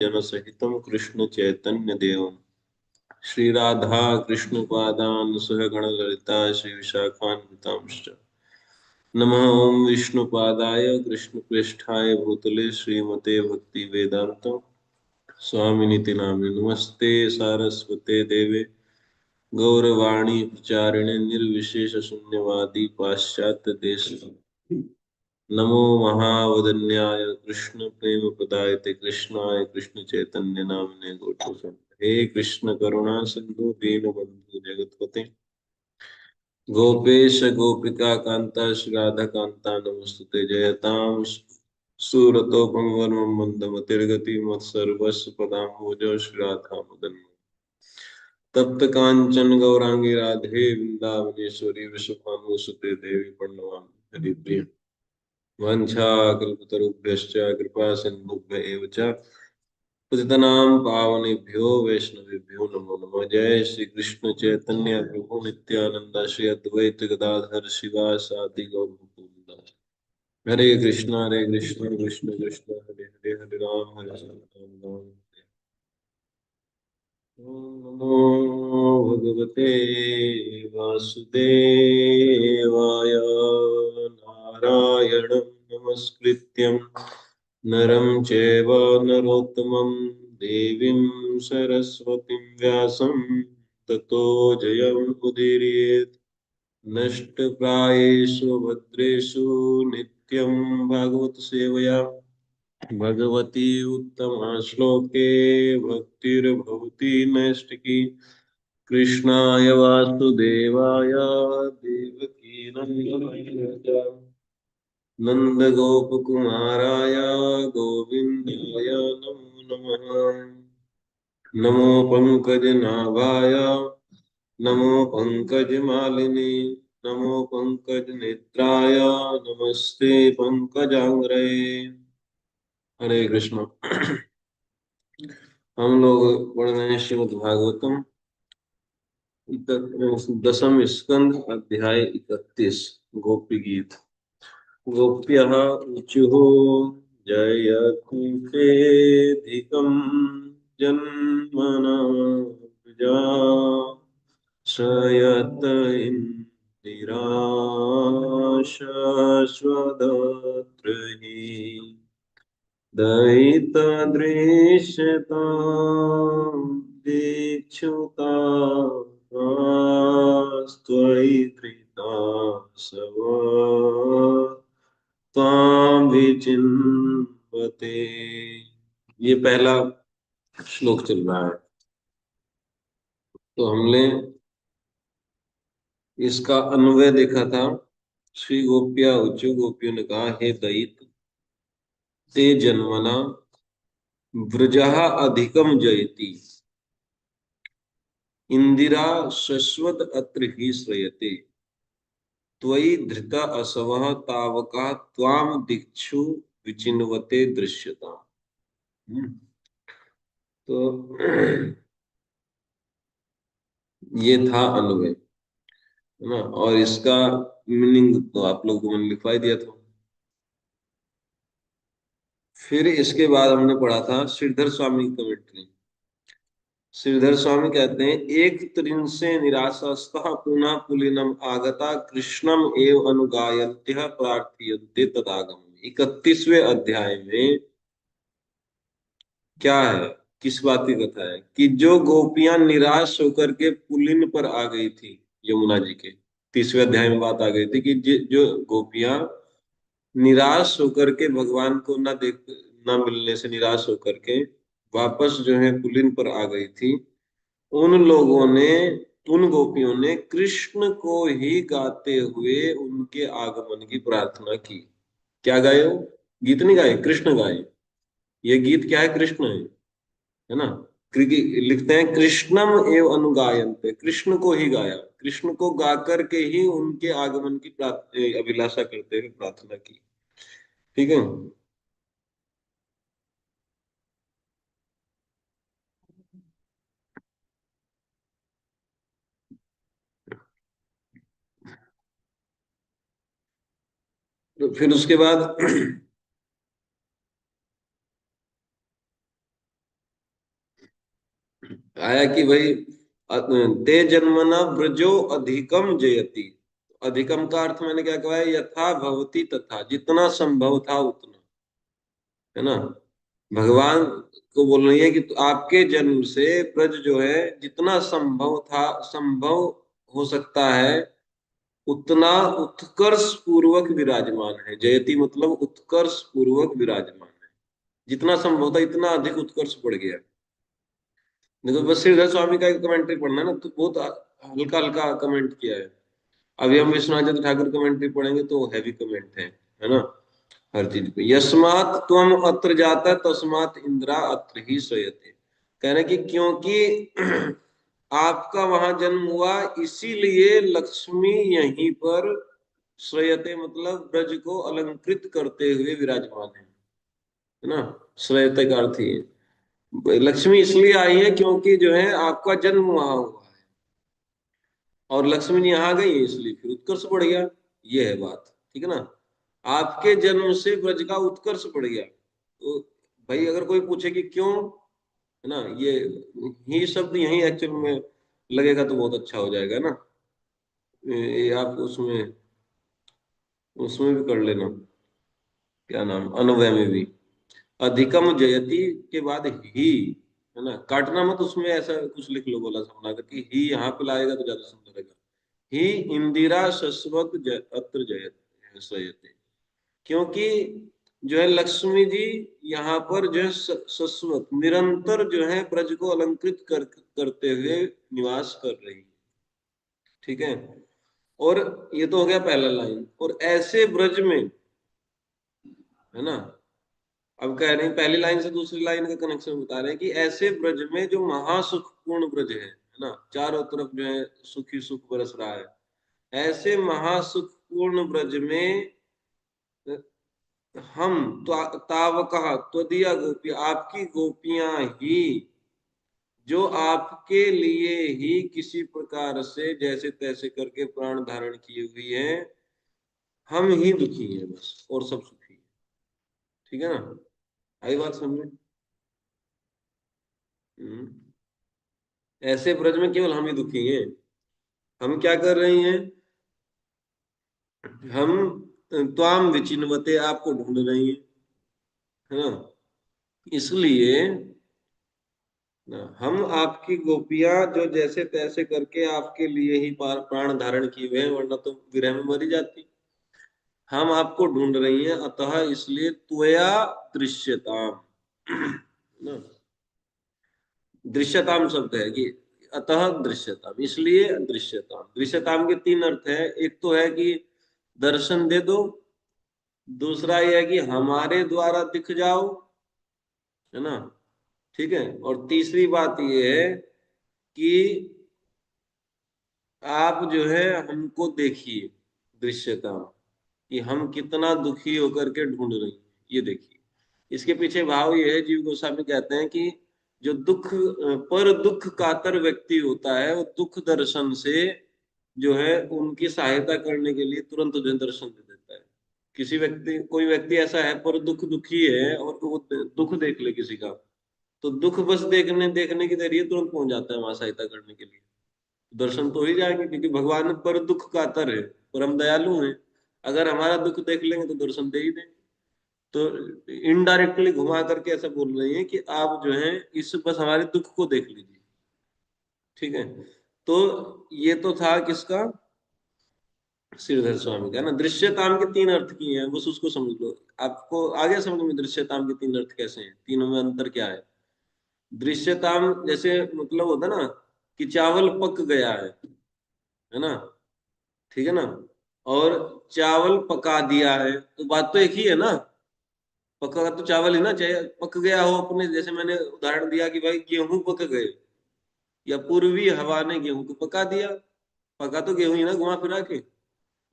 जनसहितं कृष्ण चैतन्य देवम श्री राधा कृष्ण पादान सह गणललिता श्री विशाखान्वितांश्च नमः ओं विष्णुपादाय कृष्णप्रेष्ठाय भूतले श्रीमते भक्ति वेदांत स्वामिनिति नामे नमस्ते सारस्वते देवे गौरवाणी प्रचारिणे निर्विशेष शून्यवादी पाश्चात्य देश नमो महावदन्याय कृष्ण प्रेम प्रदायते कृष्णाय कृष्ण चैतन्य नामने गौरव हे कृष्ण करुणा सिंधु दीनबंधु जगतपते गोपेश गोपिका कांता श्री राधा कांता नमस्तुते जयताम सूरतो पंगवनम मंदमतिर्गति मत्सर्वस्व पदाम्बुजो श्री राधा मदन तप्त कांचन गौरांगी राधे वृंदावनेश्वरी विश्वभानुसुते देवी प्रणमामि हरिप्रिय वंशाकल्पतरुभ्यश्च कृपा सिन्धुभ्य एव च पतितनां पावनेभ्यो वैष्णवेभ्यो नमो नमः। जय श्री कृष्ण चैतन्य प्रभु नित्यानंद श्री अद्वैत गदाधर शिवासादि गौर भक्तवृंद। हरे कृष्ण कृष्ण कृष्ण हरे हरे हरे राम राम राम। ओम नमो भगवते वासुदेवाय नारायणं नमस्कृत्यं नरं चैव नरोत्तमं देवीं सरस्वतीं व्यासं ततो जयमुदीरयेत् नष्टप्रायेषु भद्रेषु नित्यं भागवत सेवया भगवती उत्तमा श्लोके भक्तिर्भवती नैष्टिकी कृष्णाय वासुदेवाय देवकी नंदनाय च नन्दगोपकुमाराय गोविन्दाय नमो नमः। नमो पङ्कजनाभाय नमो पङ्कजमालिनी नमो पङ्कजनेत्राय नमस्ते पङ्कजाङ्घ्रये। हरे कृष्ण। हम लोग पढ़ रहे हैं श्रीमद् भागवतम दसम स्कंद अध्याय 31 गोपी गीत। गोप्यः ऊचुः जयकुपेधिकं जन्मना प्रजा शयत इन्दिराशश्वदत्रहि दयितदृश्यतां दीक्षुता त्वयि धृता सवा त्वां विचिन्वते। ये पहला श्लोक चल रहा है। तो हमने इसका अन्वय देखा था। श्री गोप्या उच्च गोपियों ने कहा, हे दयित ते जन्मना व्रजः अधिकम जयति इंदिरा शश्वत अत्र ही श्रयते त्वयि धृता असवः तावका त्वाम दिक्षु विचिन्वते दृश्यता। तो ये था अन्वय, है ना। और इसका मीनिंग तो आप लोगों को मैंने लिखवाई दिया था। फिर इसके बाद हमने पढ़ा था श्रीधर स्वामी की कमेंट्री। श्रीधर स्वामी कहते हैं, एक त्रिंसे निराशास्तः पुनः पुलिनम आगता कृष्णम एव अनुगायन्त्यः प्रार्थयन्ते तदागम। 31वें अध्याय में क्या है, किस बात की कथा है कि जो गोपियां निराश होकर के पुलिन पर आ गई थी यमुना जी के। 30वें अध्याय में बात आ गई थी कि जो गोपियां निराश होकर के भगवान को न मिलने से निराश होकर के वापस जो है पुलिन पर आ गई थी, उन लोगों ने, उन गोपियों ने कृष्ण को ही गाते हुए उनके आगमन की प्रार्थना की। क्या गाए वो? गीत नहीं गाए, कृष्ण गाए। ये गीत क्या है? कृष्ण है ना। क्योंकि लिखते हैं कृष्णम एव अनुगायन्ते, कृष्ण को ही गाया, कृष्ण को गा करके ही उनके आगमन की अभिलाषा करते हुए प्रार्थना की। ठीक है। तो फिर उसके बाद आया कि भाई ते जन्मना ब्रजो अधिकम जयति। अधिकम का अर्थ मैंने क्या कहा है, यथा भवती तथा, जितना संभव था उतना, है ना। भगवान को बोल रही है कि आपके जन्म से ब्रज जो है जितना संभव था, संभव हो सकता है, उतना उत्कर्ष पूर्वक विराजमान है। जयति मतलब उत्कर्ष पूर्वक विराजमान है। जितना संभव था इतना अधिक उत्कर्ष बढ़ गया। देखो बस श्रीधर स्वामी का एक कमेंट्री पढ़ना है ना, तो बहुत हल्का हल्का कमेंट किया है। अभी हम विश्वनाथ ठाकुर कमेंट्री पढ़ेंगे तो हैवी कमेंट है ना, हर चीज पे। यस्मात् त्वम अत्र जाता तस्मात् इंद्रा अत्र ही शयते। कह रहे कि क्योंकि आपका वहां जन्म हुआ, इसीलिए लक्ष्मी यहीं पर श्रयते मतलब ब्रज को अलंकृत करते हुए विराजमान है ना। श्रयते का अर्थ ही है लक्ष्मी इसलिए आई है क्योंकि जो है आपका जन्म वहां हुआ है, और लक्ष्मी जी यहाँ गई इसलिए फिर उत्कर्ष बढ़ गया। ये है बात, ठीक है ना। आपके जन्म से ब्रज का उत्कर्ष बढ़ गया। तो भाई अगर कोई पूछे कि क्यों, है ना, ये शब्द यही एक्चुअल में लगेगा तो बहुत अच्छा हो जाएगा ना। ये आप उसमें उसमें भी कर लेना, क्या नाम, अनुव्यय में भी अधिकम जयति के बाद ही, है ना, काटना मत उसमें, ऐसा कुछ लिख लो बोला सा बनाकर कि ही यहाँ पे लाएगा तो ज्यादा सुंदर रहेगा। ही इंदिरा शश्वत अत्र जयते शयते। क्योंकि जो है लक्ष्मी जी यहाँ पर जो है शश्वत निरंतर जो है ब्रज को अलंकृत करते हुए निवास कर रही है, ठीक है। और ये तो हो गया पहला लाइन। और ऐसे ब्रज में, है ना, अब कह रहे हैं पहली लाइन से दूसरी लाइन का कनेक्शन बता रहे हैं कि ऐसे ब्रज में जो महासुखपूर्ण ब्रज है ना, चारों तरफ जो है सुखी सुख बरस रहा है, ऐसे महासुखपूर्ण ब्रज में हम तावकः त्वदीया गोपी, आपकी गोपियां ही, जो आपके लिए ही किसी प्रकार से जैसे तैसे करके प्राण धारण किए हुई है, हम ही दुखी हैं बस, और सब सुखी है। ठीक है ना, आई बात समझे। हम्म। ऐसे ब्रज में केवल हम ही दुखी हैं। हम क्या कर रही हैं, हम त्वाम विचिन्वते, आपको ढूंढ रही हैं, है ना। इसलिए ना, हम आपकी गोपियां जो जैसे तैसे करके आपके लिए ही प्राण धारण किए हुए हैं, वरना तो विरह में मरी जाती। हम आपको ढूंढ रही हैं, अतः इसलिए त्वया दृश्यताम ना, दृश्यताम शब्द है कि अतः दृश्यताम, इसलिए दृश्यताम। दृश्यताम के तीन अर्थ है। एक तो है कि दर्शन दे दो, दूसरा यह है कि हमारे द्वारा दिख जाओ, है ना, ठीक है। और तीसरी बात यह है कि आप जो है हमको देखिए, दृश्यता, कि हम कितना दुखी होकर के ढूंढ रहे हैं, ये देखिए। इसके पीछे भाव ये है, जीव गोस्वामी कहते हैं कि जो पर दुख कातर व्यक्ति होता है, वो दुख दर्शन से जो है उनकी सहायता करने के लिए तुरंत जो है दर्शन दे देता है। किसी व्यक्ति, कोई व्यक्ति ऐसा है पर दुखी है, और वो दुख देख ले किसी का, तो दुख बस देखने देखने की देरी है, तुरंत पहुंच जाता है वहां सहायता करने के लिए। दर्शन तो हो ही जाएंगे, क्योंकि भगवान पर दुख कातर है, पर हम दयालु हैं। अगर हमारा दुख देख लेंगे तो दर्शन दे ही देंगे। तो इनडायरेक्टली घुमा करके ऐसा बोल रही है कि आप जो है इस बस हमारे दुख को देख लीजिए, ठीक है। तो ये तो था किसका, श्रीधर स्वामी का ना। दृश्यताम के तीन अर्थ किए हैं, बस उसको समझ लो। आपको आगे समझ में दृश्यताम के तीन अर्थ कैसे हैं, तीनों में अंतर क्या है। दृश्यताम जैसे मतलब होता ना कि चावल पक गया है ना, ठीक है ना, और चावल पका दिया है, तो बात तो एक ही है ना। पका तो चावल ही ना, चाहे पक गया हो अपने, जैसे मैंने उदाहरण दिया कि भाई गेहूं पक गए, या पूर्वी हवा ने गेहूं को पका दिया। पका तो गेहूं ही ना घुमा फिरा के।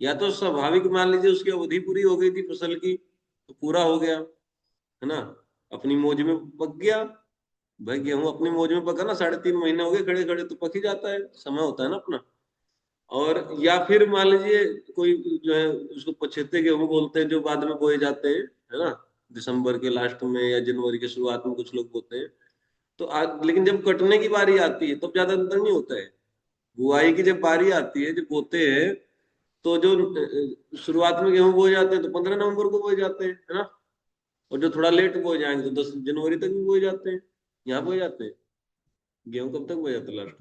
या तो स्वाभाविक मान लीजिए उसकी अवधि पूरी हो गई थी फसल की, तो पूरा हो गया, है ना, अपनी मौज में पक गया। भाई गेहूं अपनी मौज में पका ना, 3.5 महीने हो गए खड़े खड़े, तो पक ही जाता है, समय होता है ना अपना। और या फिर मान लीजिए कोई जो है उसको पछेते गेहूं बोलते हैं, जो बाद में बोए जाते हैं, है ना, दिसंबर के लास्ट में या जनवरी के शुरुआत में कुछ लोग बोते हैं। तो लेकिन जब कटने की बारी आती है तब ज्यादा अंतर नहीं होता है। बुआई की जब बारी आती है, जब बोते हैं, तो जो शुरुआत में गेहूं बोए जाते हैं तो 15 नवंबर को बोए जाते हैं, है ना। और जो थोड़ा लेट बोए जाएंगे तो 10 जनवरी तक भी बोए जाते हैं। यहाँ बोए जाते हैं। गेहूं कब तक बोया जाता है लास्ट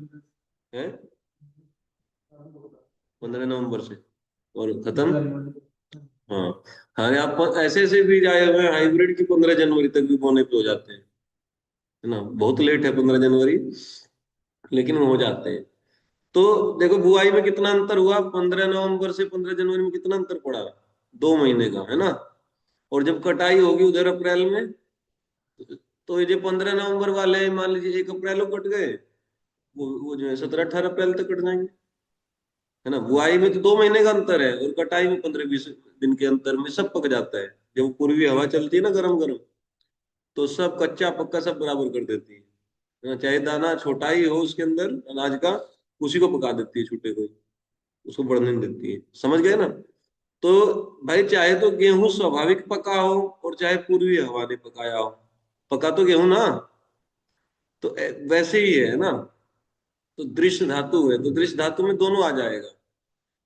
है? 15 नवंबर से और खत्म। हाँ। हाँ, आप ऐसे ऐसे भी आए हुए हैं हाइब्रिड की 15 जनवरी तक भी बोने पे हो जाते हैं, है ना। बहुत लेट है 15 जनवरी, लेकिन वो हो जाते हैं। तो देखो बुआई में कितना अंतर हुआ, 15 नवंबर से 15 जनवरी में कितना अंतर पड़ा, 2 महीने का, है ना। और जब कटाई होगी उधर अप्रैल में, तो ये जो 15 नवंबर वाले मान लीजिए 1 अप्रैल को कट गए, वो जो है 17-18 अप्रैल तक कट जाएंगे, है ना। बुआई में तो 2 महीने का अंतर है, और कटाई में 15-20 दिन के अंतर में सब पक जाता है। जब पूर्वी हवा चलती है ना गरम गरम, तो सब कच्चा पक्का सब बराबर कर देती है ना। चाहे दाना छोटा ही हो उसके अंदर अनाज का, उसी को पका देती है छूटे को, उसको बढ़ने नहीं देती है। समझ गए ना। तो भाई चाहे तो गेहूं स्वाभाविक पका हो, और चाहे पूर्वी हवा ने पकाया हो, पका तो गेहूं ना। तो वैसे ही है ना। तो दृश्य धातु है, तो दृश्य धातु में दोनों आ जाएगा।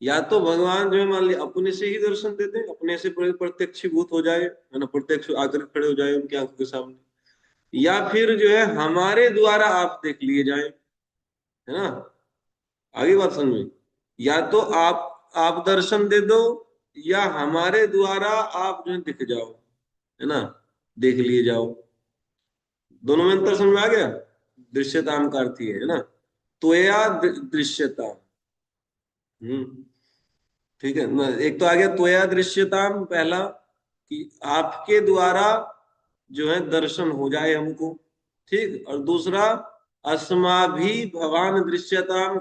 या तो भगवान जो है मान लिया अपने से ही दर्शन दे दे, अपने से प्रत्यक्षीभूत हो जाए, है ना, प्रत्यक्ष आकर खड़े हो जाए उनकी आंखों के सामने। या फिर जो है हमारे द्वारा आप देख लिए जाए, है ना। आगे बात समझ में। या तो आप दर्शन दे दो, या हमारे द्वारा आप जो है दिख जाओ, है ना, देख लिए जाओ। दोनों में अंतर समझ में आ गया। दृश्यताम का अर्थ ही है ना। त्वया दृश्यता। हम्म। ठीक है ना। एक तो आ गया त्वया दृश्यताम पहला, कि आपके द्वारा जो है दर्शन हो जाए हमको। ठीक। और दूसरा अस्माभि भवान दृश्यताम,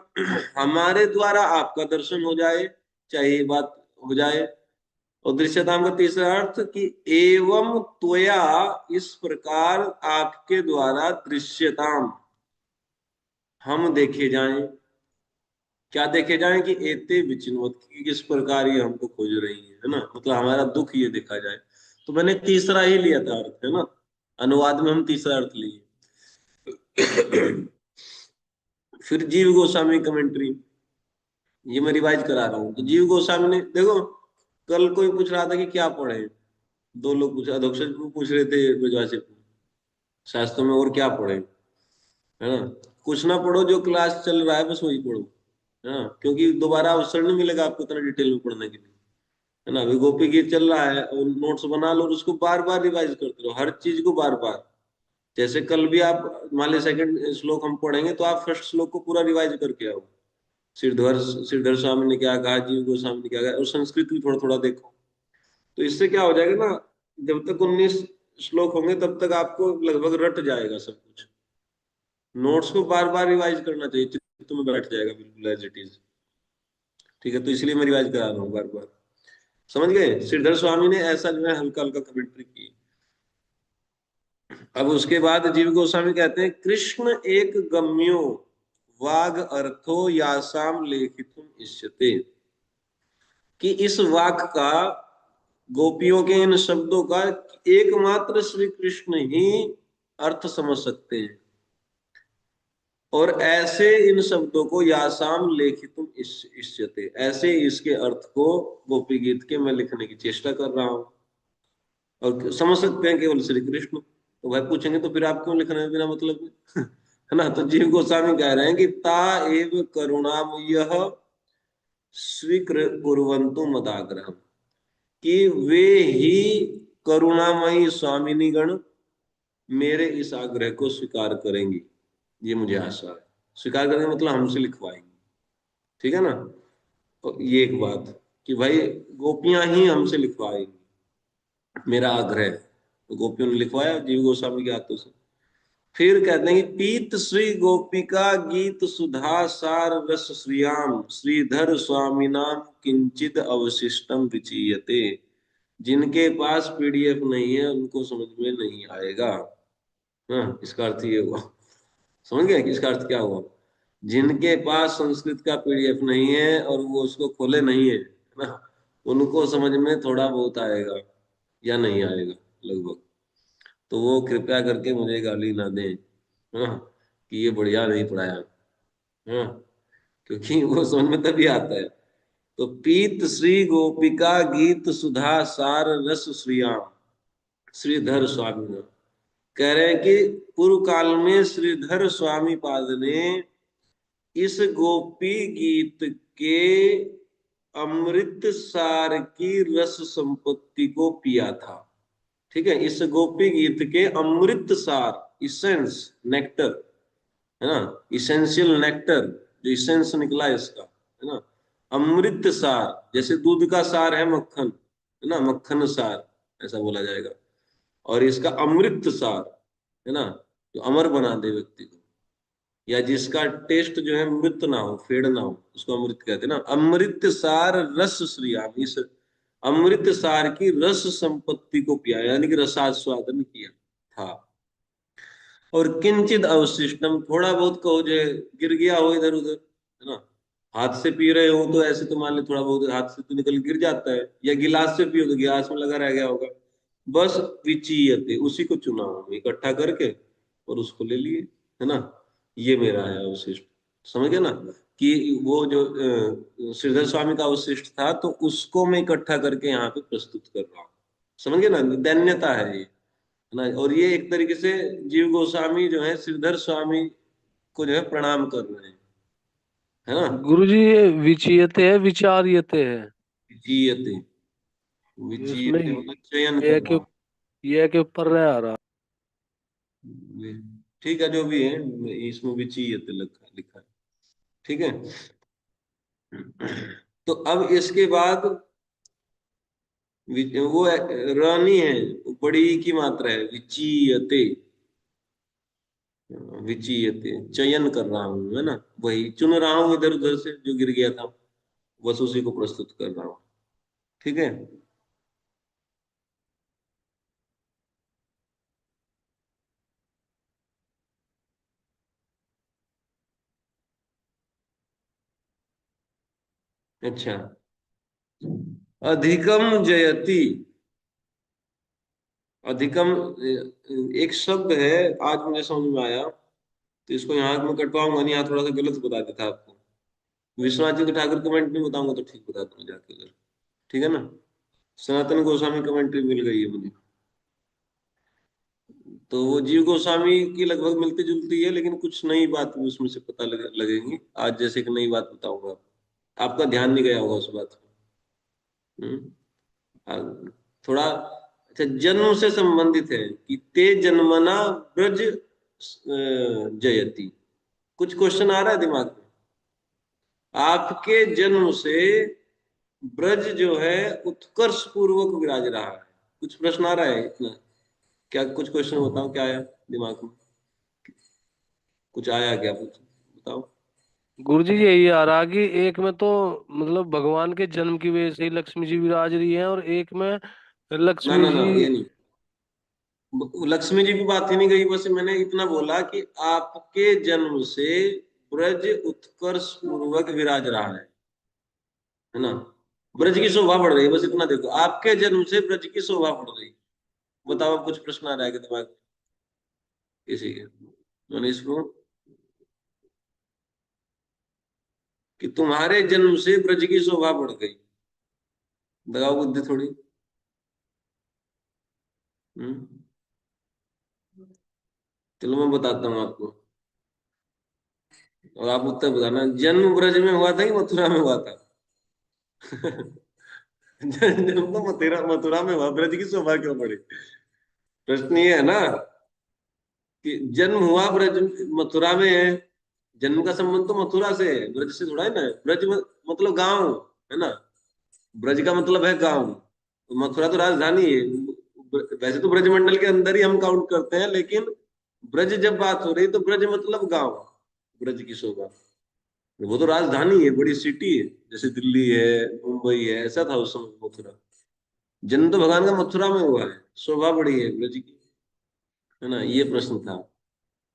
हमारे द्वारा आपका दर्शन हो जाए, चाहे ये बात हो जाए। और दृश्यताम का तीसरा अर्थ कि एवं त्वया, इस प्रकार आपके द्वारा दृश्यताम, हम देखे जाएं। क्या देखे जाएं कि एते विचिन्वत, कि किस प्रकार ये हमको खोज रही है ना, मतलब हमारा दुख ये देखा जाए। तो मैंने तीसरा ही लिया था अर्थ, है ना। अनुवाद में हम तीसरा अर्थ लिए। फिर जीव गोस्वामी कमेंट्री, ये मैं रिवाइज करा रहा हूँ। तो जीव गोस्वामी ने देखो, कल कोई पूछ रहा था कि क्या पढ़े, दो लोग पूछ, अधोक्षज पूछ रहे थे ब्रजवासी शास्त्रों में और क्या पढ़े, है ना। कुछ ना पढ़ो, जो क्लास चल रहा है बस वही पढ़ो, है ना। क्योंकि दोबारा अवसर नहीं मिलेगा आपको इतना डिटेल में पढ़ने के लिए, है ना। अभी गोपी गीत चल रहा है और नोट्स बना लो और उसको बार बार रिवाइज करते रहो, हर चीज को बार बार। जैसे कल भी आप मान लीजिए सेकंड श्लोक हम पढ़ेंगे, तो आप फर्स्ट श्लोक को पूरा रिवाइज करके आओ। श्रीधर श्रीधर स्वामी ने क्या कहा, जीव गोस्वामी ने क्या कहा, और संस्कृत भी थोड़ा थोड़ा देखो। तो इससे क्या हो जाएगा ना, जब तक 19 श्लोक होंगे तब तक आपको लगभग रट जाएगा सब कुछ। नोट्स को बार बार रिवाइज करना चाहिए, चित्त में बैठ जाएगा बिल्कुल एज इट इज। ठीक है, तो इसलिए मैं रिवाइज करा रहा हूँ बार बार। समझ गए। श्रीधर स्वामी ने ऐसा जो है हल्का हल्का कमेंट्री की। अब उसके बाद जीव गोस्वामी कहते हैं, कृष्ण एक गम्यो वाग अर्थो यासाम लेखितुम इष्यते, कि इस वाक का, गोपियों के इन शब्दों का एकमात्र श्री कृष्ण ही अर्थ समझ सकते हैं। और ऐसे इन शब्दों को यासाम लेखितुम इष्यते, ऐसे इसके अर्थ को गोपी गीत के मैं लिखने की चेष्टा कर रहा हूं। और समझ सकते हैं केवल श्री कृष्ण। तो भाई पूछेंगे तो फिर आप क्यों लिख रहे हैं बिना मतलब के? है ना। तो जीव गोस्वामी कह रहे हैं कि ता एव करुणामय स्वीकुर्वन्तु मदाग्रह, कि वे ही करुणामयी स्वामिनी गण मेरे इस आग्रह को स्वीकार करेंगी। ये मुझे आशा है। स्वीकार करेंगे मतलब हमसे लिखवाएंगे। ठीक है ना। तो ये एक बात, कि भाई गोपियां ही हमसे लिखवाएंगी, मेरा आग्रह है। तो गोपियों ने लिखवाया जीव गोस्वामी के हाथों से। फिर कहते हैं कि पीत श्री गोपिका गीत सुधा सार रस श्रियाम श्रीधर स्वामी नाम किंचित अवशिष्टम विचीयते, जिनके पास पीडीएफ नहीं है उनको समझ में नहीं आएगा। हाँ, इसका अर्थ ये हुआ। समझ गए कि इसका अर्थ क्या हुआ। जिनके पास संस्कृत का पीडीएफ नहीं है और वो उसको खोले नहीं है ना, उनको समझ में थोड़ा बहुत आएगा या नहीं आएगा लगभग। तो वो कृपया करके मुझे गाली ना दें, हाँ, कि ये बढ़िया नहीं पढ़ाया। हाँ, क्योंकि वो समझ में तभी आता है। तो पीत श्री गोपिका गीत सुधा सार रस श्रीयाम श्रीधर स्वामी ने कह रहे हैं कि पूर्व काल में श्रीधर स्वामी पाद ने इस गोपी गीत के अमृत सार की रस संपत्ति को पिया था। ठीक है, इस गोपी गीत के अमृत सार, इसेंस, नेक्टर, है ना, इसेंशियल नेक्टर, जो इसेंस निकला है इसका, है ना, अमृत सार, जैसे दूध का सार है मक्खन, है ना, मक्खन सार ऐसा बोला जाएगा। और इसका अमृत सार, है ना, जो अमर बना दे व्यक्ति को, या जिसका टेस्ट जो है मृत ना हो, फेड़ ना हो, उसको अमृत कहते हैं ना। अमृत सार रस श्रियाम, इस अमृत सार की रस संपत्ति को पिया, यानी कि रसास्वादन किया था। और किंचित अवशिष्टम, थोड़ा बहुत कहो जो गिर गया हो इधर उधर, है ना, हाथ से पी रहे हो तो ऐसे तो मान लो थोड़ा बहुत हाथ से तो निकल गिर जाता है, या गिलास से पियो तो गिलास में लगा रह गया होगा। बस विचीयते, उसी को चुना हो इकट्ठा करके और उसको ले लिए, है ना, ये मेरा है अवशिष्ट। समझ गए ना, कि वो जो श्रीधर स्वामी का अवशिष्ट था तो उसको मैं इकट्ठा करके यहाँ पे प्रस्तुत कर रहा हूँ। समझ गए ना, दैन्यता है ये, है ना। और ये एक तरीके से जीव गोस्वामी जो है श्रीधर स्वामी को जो है प्रणाम कर रहे हैं, है ना। गुरुजी ये विचीयते है विचार्यते है? विचीयते, इसमें विचीयते मतलब चयन ये के करना। ये के ऊपर रह आ रहा। ठीक है, जो भी है इसमें विचीयते लिखा है। ठीक है। तो अब इसके बाद वो रानी है, वो बड़ी ई की मात्रा है, विचीयते, विचीयते, चयन कर रहा हूं, है ना, वही चुन रहा हूं इधर उधर से जो गिर गया था, बस उसी को प्रस्तुत कर रहा हूँ। ठीक है। अच्छा, अधिकम जयति, अधिकम एक शब्द है, आज मुझे समझ में आया, तो इसको यहाँ मैं कटवाऊंगा नहीं, यहाँ थोड़ा सा गलत बता देता आपको। विश्वनाथ जी के ठाकुर कमेंट नहीं बताऊंगा तो ठीक बता दूंगा जाके उधर। ठीक है ना। सनातन गोस्वामी कमेंट्री मिल गई है मुझे। तो वो जीव गोस्वामी की लगभग मिलती जुलती है, लेकिन कुछ नई बात भी उसमें से पता लगेंगी आज, जैसे कि नई बात बताऊंगा आपको। आपका ध्यान नहीं गया होगा उस बात पे। हम्म। थोड़ा अच्छा, जन्म से संबंधित है कि ते जन्मना ब्रज जयति। कुछ क्वेश्चन आ रहा है दिमाग में? आपके जन्म से ब्रज जो है उत्कर्ष पूर्वक विराज रहा है। कुछ प्रश्न आ रहा है इतना? क्या कुछ क्वेश्चन बताओ, क्या आया दिमाग में? कुछ आया क्या, कुछ बताओ। गुरुजी यही आ रहा कि एक में तो मतलब भगवान के जन्म की वजह से ही लक्ष्मी जी विराज रही है, और एक में ना लक्ष्मी ना ना, जी। ये नहीं, लक्ष्मी जी की बात ही नहीं गई, बस मैंने इतना बोला कि आपके जन्म से ब्रज उत्कर्ष पूर्वक विराज रहा है ना, ब्रज की शोभा बढ़ रही है, बस इतना देखो, आपके जन्म से ब्रज की शोभा बढ़ रही है। बताओ, अब कुछ प्रश्न आ रहा है कि दिमाग में किसी के? मनीष को, कि तुम्हारे जन्म से ब्रज की शोभा बढ़ गई, लगाओ बुद्धि थोड़ी। हम्म। चलो मैं बताता हूँ आपको, और आप उत्तर बताना। जन्म ब्रज में हुआ था कि मथुरा में हुआ था? जन्म तो मथुरा मथुरा में हुआ, ब्रज की शोभा क्यों बढ़ी? प्रश्न ये है ना, कि जन्म हुआ ब्रज, मथुरा में है, जन्म का संबंध तो मथुरा से है, ब्रज से थोड़ा है ना। ब्रज मतलब गांव, है ना, ब्रज का मतलब है गांव, तो मथुरा तो राजधानी है। वैसे तो ब्रजमंडल के अंदर ही हम काउंट करते हैं, लेकिन ब्रज जब बात हो रही तो ब्रज मतलब गांव, ब्रज की शोभा। वो तो राजधानी है, बड़ी सिटी है, जैसे दिल्ली है, मुंबई है, ऐसा था उस समय मथुरा। जन्म तो भगवान का मथुरा में हुआ है, शोभा बड़ी है ब्रज की, है ना, ये प्रश्न था।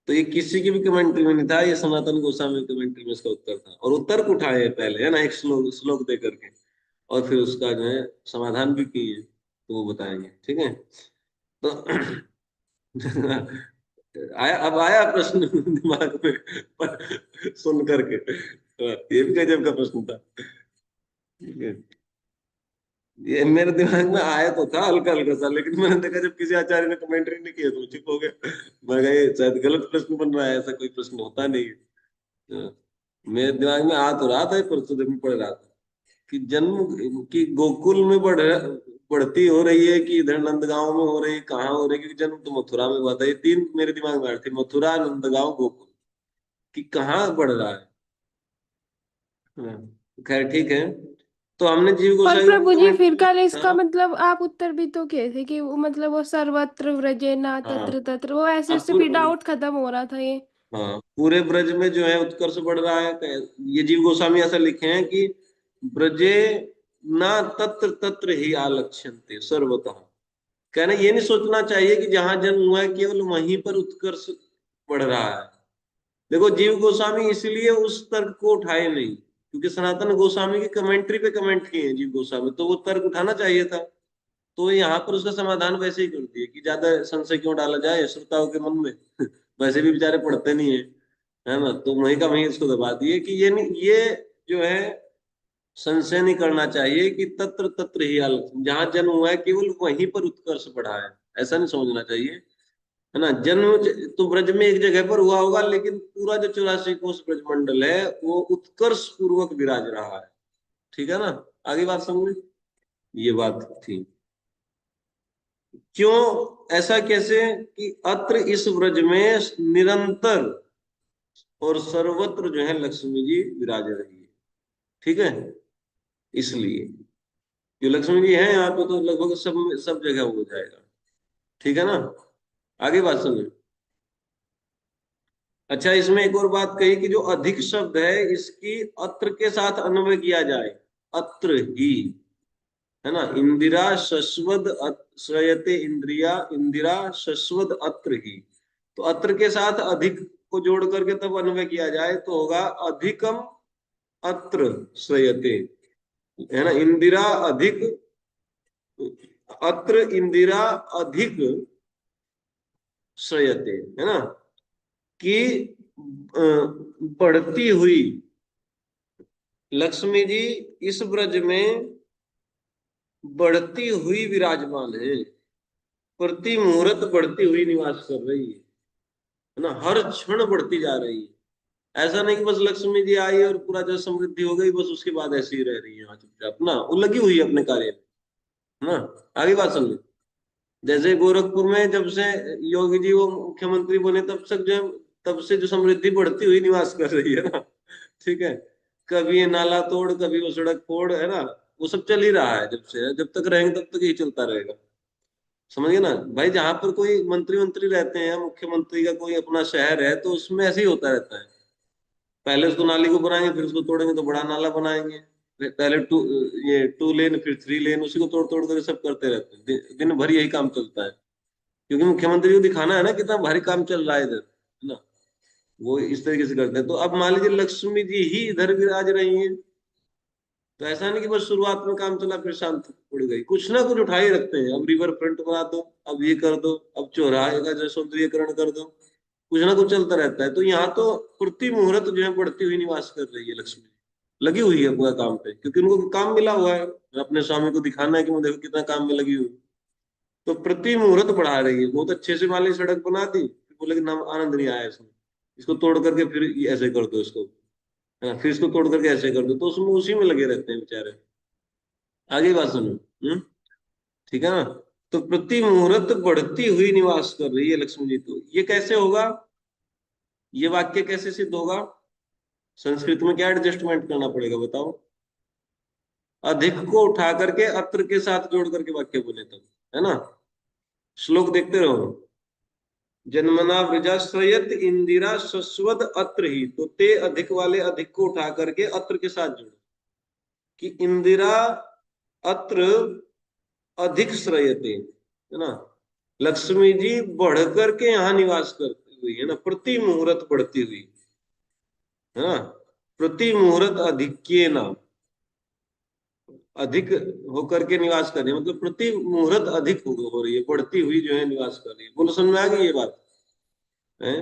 तो ये किसी की भी कमेंट्री में नहीं था, ये सनातन गोस्वामी कमेंट्री में इसका उत्तर था, और उत्तर को उठाए हैं पहले, है ना, एक श्लोक श्लोक दे करके, और फिर उसका जो है समाधान भी किए, तो वो बताएंगे। ठीक है। तो आया, अब आया प्रश्न दिमाग में पर सुन करके, ये भी गजब का प्रश्न था। ठीक है। ये मेरे दिमाग में आया तो था हल्का हल्का सा, लेकिन मैंने देखा जब किसी आचार्य ने कमेंट्री नहीं किया तो चुप हो गया। मैं कहा ये शायद गलत प्रश्न बन रहा है, ऐसा कोई प्रश्न होता नहीं है। हाँ, मेरे दिमाग में आ तो रहा था, परसों जब मैं पढ़ रहा था कि जन्म की गोकुल में बढ़ती हो रही है कि इधर नंदगांव में हो रही है, कहाँ हो रही है, क्योंकि जन्म तो मथुरा में हुआ था। ये तीन मेरे दिमाग में आ रहे थे, मथुरा, नंदगांव, गोकुल, कि कहाँ बढ़ रहा है। हाँ, खैर ठीक है। तो हमने जीव और गोसाई को प्रभु जी कमेंट फिर किया। कल इसका हाँ मतलब आप उत्तर भी तो कहे थे कि वो मतलब वो सर्वत्र व्रजेना हाँ। तत्र तत्र, वो ऐसे अब ऐसे भी डाउट खत्म हो रहा था ये। हाँ, पूरे ब्रज में जो है उत्कर्ष बढ़ रहा है। ये जीव गोस्वामी ऐसा लिखे हैं कि ब्रजे ना तत्र तत्र ही आलक्ष्यन्ते सर्वतः। कहना ये नहीं सोचना चाहिए कि जहां जन्म हुआ है केवल वहीं पर उत्कर्ष बढ़ रहा है। देखो जीव गोस्वामी इसलिए उस तर्क को उठाए नहीं, क्योंकि सनातन गोस्वामी की कमेंट्री पे कमेंट किए हैं जीव गोस्वामी, तो वो तर्क उठाना चाहिए था। तो यहाँ पर उसका समाधान वैसे ही कर दिए कि ज्यादा संशय क्यों डाला जाए श्रोताओं के मन में। वैसे भी बेचारे पढ़ते नहीं है ना, तो वहीं का वहीं इसको दबा दिए कि ये नहीं, ये जो है संशय नहीं करना चाहिए कि तत्र तत्र ही आलस्य, जहां जन्म हुआ है केवल वहीं पर उत्कर्ष बढ़ा है, ऐसा नहीं समझना चाहिए। है ना, जन्म तो ब्रज में एक जगह पर हुआ होगा, लेकिन पूरा जो 84 कोस ब्रजमंडल है वो उत्कर्ष पूर्वक विराज रहा है। ठीक है ना, आगे बात समझ, ये बात थी। क्यों ऐसा कैसे कि अत्र इस व्रज में निरंतर और सर्वत्र जो है लक्ष्मी जी विराज रही है। ठीक है, इसलिए जो लक्ष्मी जी है यहाँ पे तो लगभग सब जगह हो जाएगा। ठीक है ना, आगे बात सुनिए। अच्छा, इसमें एक और बात कही कि जो अधिक शब्द है इसकी अत्र के साथ अन्वय किया जाए। अत्र ही, है ना, इंदिरा शश्वद श्रयते इंद्रिया, इंदिरा शश्वद अत्र ही। तो अत्र के साथ अधिक को जोड़ करके तब अन्वय किया जाए तो होगा अधिकम अत्र श्रयते। है ना, इंदिरा अधिक, अत्र इंदिरा अधिक श्रयते, है ना, कि बढ़ती हुई लक्ष्मी जी इस ब्रज में बढ़ती हुई विराजमान है, प्रति मुहूर्त बढ़ती हुई निवास कर रही है ना, हर क्षण बढ़ती जा रही है। ऐसा नहीं कि बस लक्ष्मी जी आई और पूरा जो समृद्धि हो गई बस उसके बाद ऐसी ही रह रही है वहां चुपचाप ना, वो लगी हुई है अपने कार्य में। है ना, आगे बात समझे। जैसे गोरखपुर में जब से योगी जी वो मुख्यमंत्री बने तब से जो, तब से जो समृद्धि बढ़ती हुई निवास कर रही है ना। ठीक है, कभी ये नाला तोड़, कभी वो सड़क फोड़, है ना, वो सब चल ही रहा है जब से, जब तक रहेंगे तब तक यही चलता रहेगा। समझिए ना भाई, जहां पर कोई मंत्री मंत्री रहते हैं, मुख्यमंत्री का कोई अपना शहर है, तो उसमें ऐसे ही होता रहता है। पहले उसको नाली को बनाएंगे, फिर उसको तोड़ेंगे तो बड़ा नाला बनाएंगे। पहले ये 2 लेन, फिर 3 लेन, उसी को तोड़ तोड़ कर सब करते रहते हैं। दिन भर यही काम चलता है, क्योंकि मुख्यमंत्री को दिखाना है ना कितना भारी काम चल रहा है इधर, है ना। वो इस तरीके से करते हैं। तो अब मान लीजिए लक्ष्मी जी ही इधर विराज रही हैं, तो ऐसा नहीं कि बस शुरुआत में काम चला फिर शांत पड़ गई, कुछ ना कुछ उठा ही रखते हैं। अब रिवर फ्रंट बना दो, अब ये कर दो, अब चौराहे का जो सौंदर्यीकरण कर दो, कुछ ना कुछ चलता रहता है। तो यहाँ तो प्रति मुहूर्त जो है बढ़ती हुई निवास कर रही है लक्ष्मी, लगी हुई है पूरा काम पे, क्योंकि उनको काम मिला हुआ है अपने स्वामी को दिखाना है कि मैं देखो कितना काम में लगी हुई। तो प्रति मुहूर्त बढ़ा रही है, बहुत अच्छे से मान ली सड़क बना दी, फिर बोले कि नाम आनंद नहीं आया इसमें, इसको तोड़ करके फिर ये ऐसे कर दो इसको, है ना, फिर इसको तोड़ करके ऐसे कर दो, तो उसमें उसी में लगे रहते हैं बेचारे। आगे बात सुनो। ठीक है ना, तो प्रति मुहूर्त बढ़ती हुई निवास कर रही है लक्ष्मी जी। तो ये कैसे होगा, ये वाक्य कैसे सिद्ध होगा, संस्कृत में क्या एडजस्टमेंट करना पड़ेगा बताओ। अधिक को उठा करके अत्र के साथ जोड़ करके वाक्य बोले तब, है ना। श्लोक देखते रहो। जन्मना वृजाश्रयत इंदिरा शश्वत अत्र ही, तो ते अधिक वाले अधिक को उठा करके अत्र के साथ जोड़ो कि इंदिरा अत्र अधिक श्रयते, है ना, लक्ष्मी जी बढ़ करके यहाँ निवास करती हुई, है ना, प्रति मुहूर्त बढ़ती हुई, है ना, प्रति मुहूर्त अधिक्य नाम, अधिक होकर के निवास कर रही है, मतलब प्रति मुहूर्त अधिक हो रही है, बढ़ती हुई जो है निवास कर रही है। बोलो समझ में आ गई ये बात। है,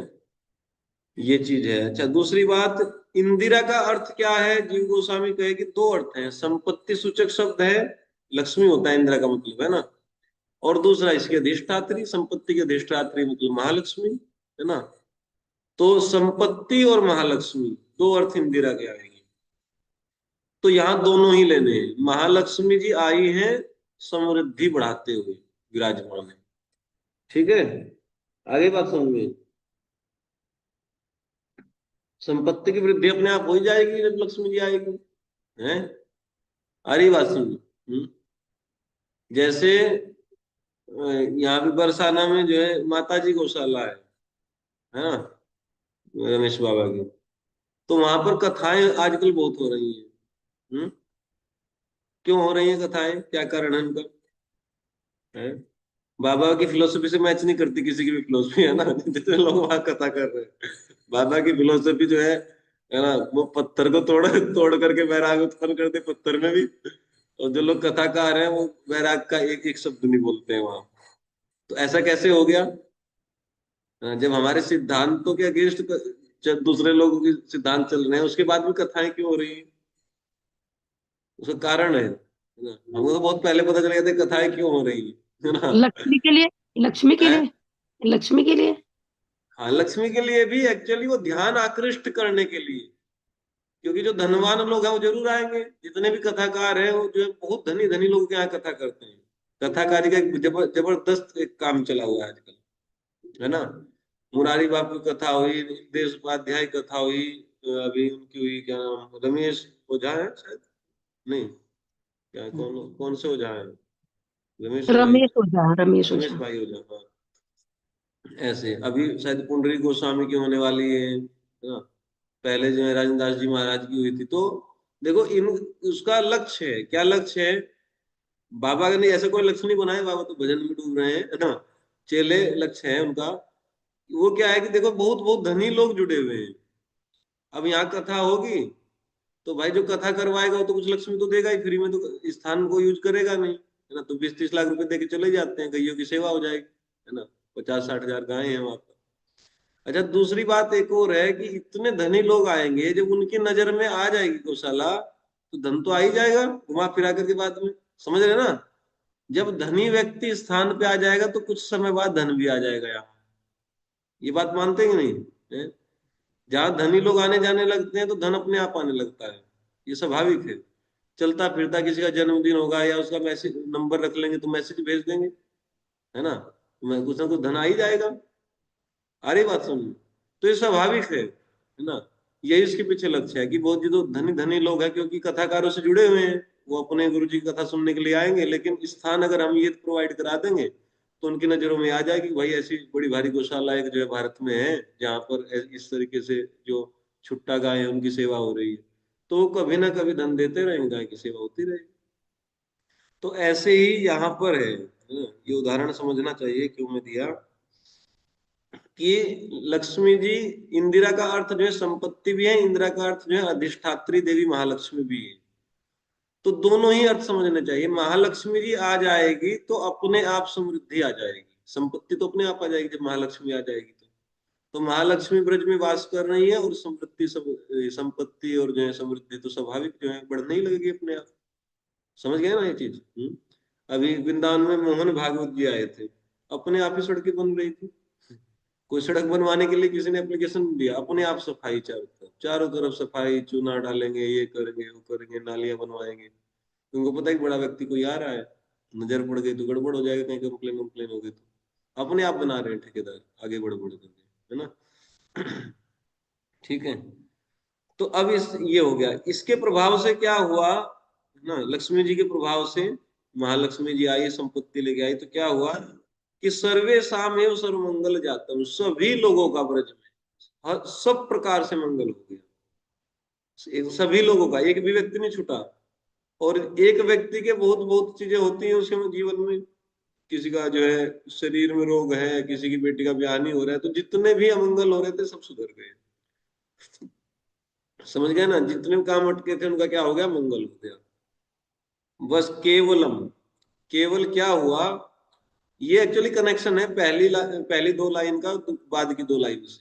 ये चीज है। अच्छा, दूसरी बात, इंदिरा का अर्थ क्या है? जीव गोस्वामी कहे कि दो अर्थ हैं। संपत्ति सूचक शब्द है, लक्ष्मी होता है इंदिरा का मतलब, है ना। और दूसरा इसके अधिष्ठात्री, संपत्ति के अधिष्ठात्री मतलब महालक्ष्मी, है ना। तो संपत्ति और महालक्ष्मी दो अर्थ इंदिरा के आएंगे। तो यहाँ दोनों ही लेने हैं। महालक्ष्मी जी आई हैं समृद्धि बढ़ाते हुए, विराजमान है। ठीक है, आगे बात समझ में। संपत्ति की वृद्धि अपने आप हो ही जाएगी जब लक्ष्मी जी आएगी, है। आ रही बात समझ में? जैसे यहाँ भी बरसाना में जो है माता जी गौशाला है ना, रमेश बाबा की। तो वहां पर कथाएं आजकल बहुत हो रही हैं। क्यों हो रही हैं कथाएं, क्या कारण है उनका? है, बाबा की फिलोसफी से मैच नहीं करती किसी की भी फिलोसफी, है ना। जितने लोग वहां कथा कर रहे हैं, बाबा की फिलोसफी जो है ना, वो पत्थर को तोड़ तोड़ करके वैराग उत्पन्न करते पत्थर में भी। और जो लोग कथाकार हैं वो वैराग का एक एक शब्द नहीं बोलते हैं वहां। तो ऐसा कैसे हो गया? जब हमारे सिद्धांतों के अगेंस्ट दूसरे लोगों के सिद्धांत चल रहे हैं, उसके बाद भी कथाएं क्यों हो रही हैं? उसका कारण है ना। हमको तो बहुत पहले पता चल गया था कथाएं क्यों हो रही है ना। लक्ष्मी के लिए, लक्ष्मी के हैं? लिए, लक्ष्मी के लिए। हाँ, लक्ष्मी के लिए भी, एक्चुअली वो ध्यान आकृष्ट करने के लिए। क्योंकि जो धनवान लोग हैं वो जरूर आएंगे, जितने भी कथाकार हैं वो जो है बहुत धनी धनी लोग के यहाँ कथा करते हैं। कथाकारी का एक जबरदस्त एक काम चला हुआ है आजकल, है ना। मुरारी बापू की कथा हुई, देश उपाध्याय की कथा हुई, अभी उनकी हुई, क्या नाम, रमेश ओझा है शायद, नहीं, क्या, कौन कौन से ओझा है? रमेश ओझा ही, रमेश ओझा, रमेश रमेश ओझा। भाई ओझा, हाँ। ऐसे अभी शायद पुंडरी गोस्वामी की होने वाली है ना। पहले जो है राजेंद्र दास जी महाराज की हुई थी। तो देखो, इन उसका लक्ष्य है, क्या लक्ष्य है? बाबा ने ऐसे कोई लक्ष्य नहीं बनाए, बाबा तो भजन में डूब रहे हैं, है ना। चेले लक्ष्य है उनका। वो क्या है कि देखो, बहुत बहुत धनी लोग जुड़े हुए हैं। अब यहाँ कथा होगी तो भाई जो कथा करवाएगा वो तो कुछ लक्ष्मी तो देगा ही, फ्री में तो स्थान को यूज करेगा नहीं, है ना। तो 20-30 लाख रुपए दे के चले जाते हैं, गैयों की सेवा हो जाएगी, है ना। 50-60 हजार गायें हैं वहां पर। अच्छा, दूसरी बात एक और है कि इतने धनी लोग आएंगे, जब उनकी नजर में आ जाएगी गौशाला तो धन तो आ ही जाएगा घुमा फिरा करके बाद में, समझ रहे ना। जब धनी व्यक्ति स्थान पे आ जाएगा तो कुछ समय बाद धन भी आ जाएगा यहाँ। ये बात मानते हैं कि नहीं है? जहां धनी लोग आने जाने लगते हैं तो धन अपने आप आने लगता है, ये स्वाभाविक है। चलता फिरता किसी का जन्मदिन होगा या उसका मैसेज नंबर रख लेंगे तो मैसेज भेज देंगे, है ना। तो मैं कुछ ना कुछ धन आ ही जाएगा। आ रही बात समझ में? तो ये स्वाभाविक है ना। यही इसके पीछे लक्ष्य है कि बहुत जो धनी धनी लोग हैं, क्योंकि कथाकारों से जुड़े हुए हैं, वो अपने गुरु जी की कथा सुनने के लिए आएंगे। लेकिन स्थान अगर हम ये प्रोवाइड करा देंगे तो उनकी नजरों में आ जाएगी, भाई ऐसी बड़ी भारी गौशाला एक जो है भारत में है, जहाँ पर इस तरीके से जो छुट्टा गाय है उनकी सेवा हो रही है। तो वो कभी ना कभी धन देते रहेंगे, गाय की सेवा होती रहेगी। तो ऐसे ही यहाँ पर है ना? ये उदाहरण समझना चाहिए क्यों मैं दिया कि लक्ष्मी जी, इंदिरा का अर्थ जो है संपत्ति भी है, इंदिरा का अर्थ जो है अधिष्ठात्री देवी महालक्ष्मी भी है। तो दोनों ही अर्थ समझने चाहिए। महालक्ष्मी जी आ जाएगी तो अपने आप समृद्धि आ जाएगी, संपत्ति तो अपने आप आ जाएगी जब महालक्ष्मी आ जाएगी। तो महालक्ष्मी ब्रज में वास कर रही है और समृद्धि सब, संपत्ति और जो है समृद्धि तो स्वाभाविक जो है बढ़ने ही लगेगी अपने आप। समझ गए ना ये चीज? अभी वृंदावन में मोहन भागवत जी आए थे, अपने आप ही सड़कें बन रही थी। कोई सड़क बनवाने के लिए किसी ने एप्लीकेशन दिया, अपने आप सफाई, चारों तरफ सफाई, चूना डालेंगे, ये करेंगे वो करेंगे, नालियां बनवाएंगे। उनको पता है कि बड़ा व्यक्ति कोई आ रहा है, नजर पड़ गई तो गड़बड़ हो जाएगा, कहीं कंप्लेन कंप्लेन हो गई तो अपने आप बना रहे हैं ठेकेदार, आगे बढ़ बढ़ करके, है ना। ठीक है। तो अब इस ये हो गया, इसके प्रभाव से क्या हुआ ना, लक्ष्मी जी के प्रभाव से महालक्ष्मी जी आई, संपत्ति लेके आई, तो क्या हुआ कि सर्वे सामेव सर्वमंगल जातम, सभी लोगों का ब्रज में सब प्रकार से मंगल हो गया। सभी लोगों का, एक भी व्यक्ति नहीं छूटा। और एक व्यक्ति के बहुत बहुत चीजें होती हैं उसके जीवन में, किसी का जो है शरीर में रोग है, किसी की बेटी का ब्याह नहीं हो रहा है, तो जितने भी अमंगल हो रहे थे सब सुधर गए। समझ गए ना, जितने काम अटके थे उनका क्या हो गया, मंगल हो गया। बस केवलम, केवल क्या हुआ ये एक्चुअली कनेक्शन है पहली दो लाइन का बाद की दो लाइन से।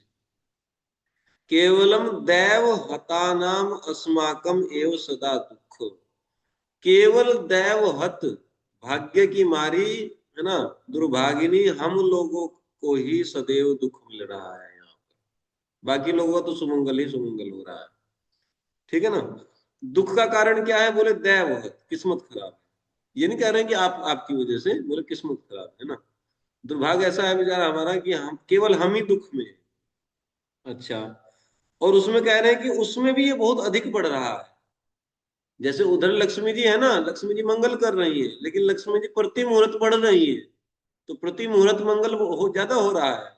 केवलम दैव हतानाम अस्माकम एव सदा दुख। केवल दैव हत, भाग्य की मारी, है ना, दुर्भागिनी हम लोगों को ही सदैव दुख मिल रहा है यहाँ पर। बाकी लोगों का तो सुमंगल ही सुमंगल हो रहा है। ठीक है ना। दुख का कारण क्या है? बोले दैव हत, किस्मत खराब है। ये नहीं कह रहे हैं कि आप आपकी वजह से, बोले किस्मत खराब है ना। दुर्भाग्य ऐसा है बेचारा हमारा कि हम ही दुख में हैं। अच्छा, और उसमें कह रहे हैं कि उसमें भी ये बहुत अधिक बढ़ रहा है। जैसे उधर लक्ष्मी जी है ना, लक्ष्मी जी मंगल कर रही है, लेकिन लक्ष्मी जी प्रति मुहूर्त बढ़ रही है। तो प्रति मुहूर्त मंगल ज्यादा हो रहा है।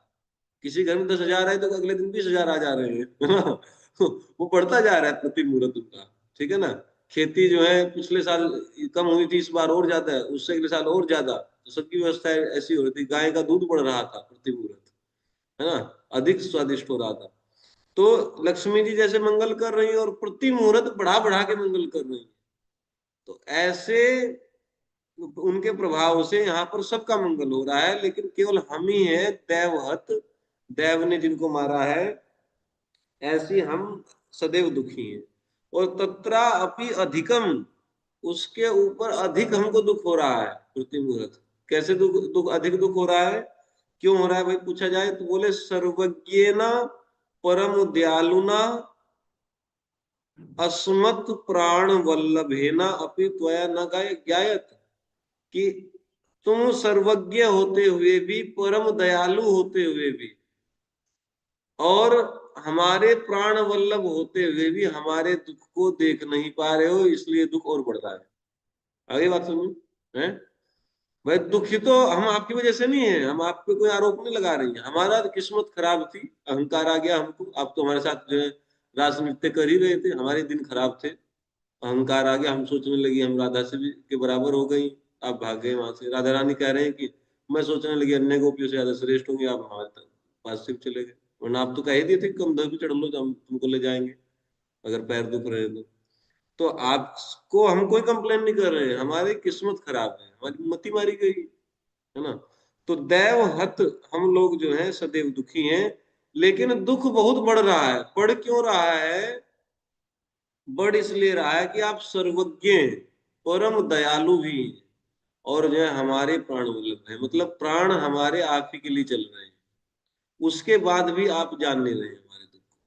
किसी घर में 10,000 है तो अगले दिन 20,000 आ जा रहे हैं, है ना। वो बढ़ता जा रहा है प्रति मुहूर्त उनका। ठीक है ना। खेती जो है पिछले साल कम हुई थी, इस बार और ज्यादा है, उससे अगले साल और ज्यादा। तो सबकी व्यवस्था ऐसी हो रही थी। गाय का दूध बढ़ रहा था प्रति मुहूर्त, है ना, अधिक स्वादिष्ट हो रहा था। तो लक्ष्मी जी जैसे मंगल कर रही है और प्रति मुहूर्त बढ़ा बढ़ा के मंगल कर रही है। तो ऐसे उनके प्रभाव से यहाँ पर सबका मंगल हो रहा है, लेकिन केवल हम ही है दैवहत, देव ने जिनको मारा है, ऐसी हम सदैव दुखी हैं। और तत्रा अपि अधिकम, उसके ऊपर अधिक हमको दुख हो रहा है प्रति मुहूर्त। कैसे अधिक दुख हो रहा है? क्यों हो रहा है भाई पूछा जाए तो बोले सर्वज्ञेन परम दयालुना अस्मत् प्राण वल्लभेना अपि त्वया न ज्ञायत। कि तुम सर्वज्ञ होते हुए भी, परम दयालु होते हुए भी, और हमारे प्राण वल्लभ होते हुए भी हमारे दुख को देख नहीं पा रहे हो, इसलिए दुख और बढ़ रहा है। आगे बात सुनो है भाई। दुखी तो हम आपकी वजह से नहीं है, हम आप पे कोई आरोप नहीं लगा रही है। हमारा किस्मत खराब थी, अहंकार आ गया हमको। आप तो हमारे साथ जो है रास नृत्य कर ही रहे थे, हमारे दिन खराब थे, अहंकार आ गया। हम सोचने लगी हम राधा से भी के बराबर हो गई। आप भाग गए वहां से। राधा रानी कह रहे हैं कि मैं सोचने लगी अन्य गोपियों से ज्यादा श्रेष्ठ होंगे, आप हमारे तक पास सिर्फ चले गए। वरना आप तो कह ही दिए थे कि कंधे पे चढ़ लो तो हम तुमको ले जाएंगे अगर पैर दुख रहे तो आपको हम कोई कंप्लेन नहीं कर रहे हैं, हमारी किस्मत खराब है, हमारी मति मारी गई, है ना। तो दैव हत हम लोग जो है सदैव दुखी हैं। लेकिन दुख बहुत बढ़ रहा है। बढ़ क्यों रहा है? बढ़ इसलिए रहा है कि आप सर्वज्ञ हैं, परम दयालु भी हैं, और जो है हमारे प्राण वल्लभ है। मतलब प्राण हमारे आप ही के लिए चल रहे हैं, उसके बाद भी आप जान नहीं रहे हैं हमारे दुख को।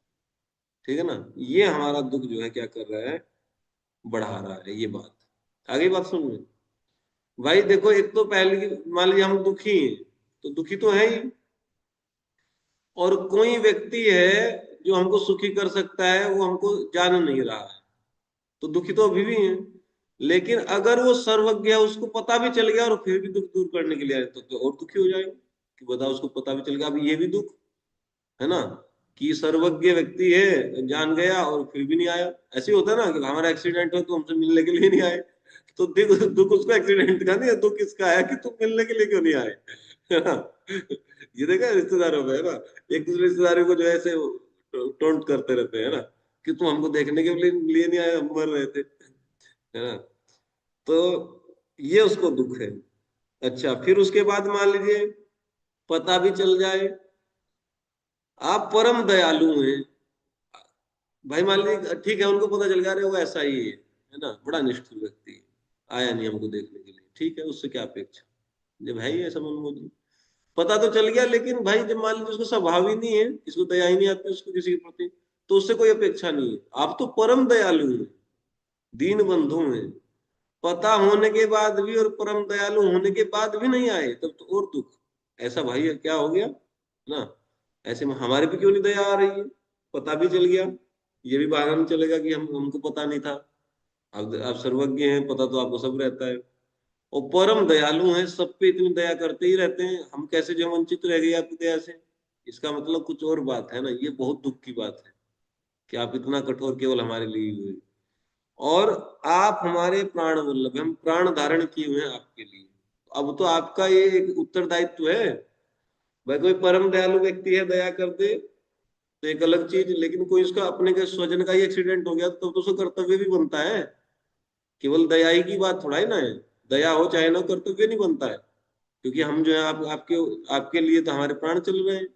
ठीक है ना। ये हमारा दुख जो है क्या कर रहा है? बढ़ा रहा है। ये बात आगे बात सुन में भाई देखो। एक तो पहले मान लीजिए हम दुखी हैं, तो दुखी तो है ही, और कोई व्यक्ति है जो हमको सुखी कर सकता है, वो हमको जान नहीं रहा है, तो दुखी तो अभी भी है। लेकिन अगर वो सर्वज्ञ है, उसको पता भी चल गया और फिर भी दुख दूर करने के लिए आए, तो और दुखी हो जाएगा कि बताओ, उसको पता भी चल गया अभी ये भी दुख, है ना, कि सर्वज्ञ व्यक्ति है, जान गया और फिर भी नहीं आया। ऐसे होता है ना कि हमारा एक्सीडेंट हो तो हमसे मिलने के लिए नहीं आए, तो दुख दुख उसको एक्सीडेंट का नहीं है, दुख इसका है कि तुम मिलने के लिए क्यों नहीं आए, है ना। ये देखा है रिश्तेदारों में, है ना, एक दूसरे रिश्तेदारों को जो है ऐसे टोंट करते रहते हैं, है ना, कि तुम हमको देखने के लिए नहीं आए, हम मर रहे थे, है ना। तो ये उसको दुख है। अच्छा, फिर उसके बाद मान लीजिए पता भी चल जाए आप परम दयालु हैं। भाई मान लीजिए ठीक है, उनको पता चल गया अरे वो ऐसा ही है ना, बड़ा निष्ठुर व्यक्ति है, आया नहीं हमको देखने के लिए, ठीक है, उससे क्या अपेक्षा जब है ही ऐसा मनमोजी। पता तो चल गया, लेकिन भाई जब मान लीजिए उसको स्वभाव ही नहीं है, इसको दया ही नहीं आती उसको किसी के प्रति, तो उससे कोई अपेक्षा नहीं है। आप तो परम दयालु हैं, दीन बंधु हैं, पता होने के बाद भी और परम दयालु होने के बाद भी नहीं आए, तब तो और दुख। ऐसा भाई क्या हो गया ना। ऐसे में हमारे पे क्यों नहीं दया आ रही है? पता भी चल गया, ये भी बहाना नहीं चलेगा कि हमको पता नहीं था। आप सर्वज्ञ हैं, पता तो आपको सब रहता है, और परम दयालु हैं, सब पे इतनी दया करते ही रहते हैं, हम कैसे जो वंचित रह गए आपकी दया से? इसका मतलब कुछ और बात है ना। ये बहुत दुख की बात है कि आप इतना कठोर केवल हमारे लिए हुए, और आप हमारे प्राण वल्लभ, हम प्राण धारण किए हुए हैं आपके लिए। अब तो आपका ये एक उत्तरदायित्व है। भाई कोई परम दयालु व्यक्ति है, दया कर दे तो एक अलग चीज, लेकिन कोई उसका अपने के स्वजन का ही एक्सीडेंट हो गया तो उसका कर्तव्य भी बनता है। केवल दया ही की बात थोड़ा ही ना है, दया हो चाहे ना, कर्तव्य नहीं बनता है। क्योंकि हम जो है आपके आपके लिए तो हमारे प्राण चल रहे हैं,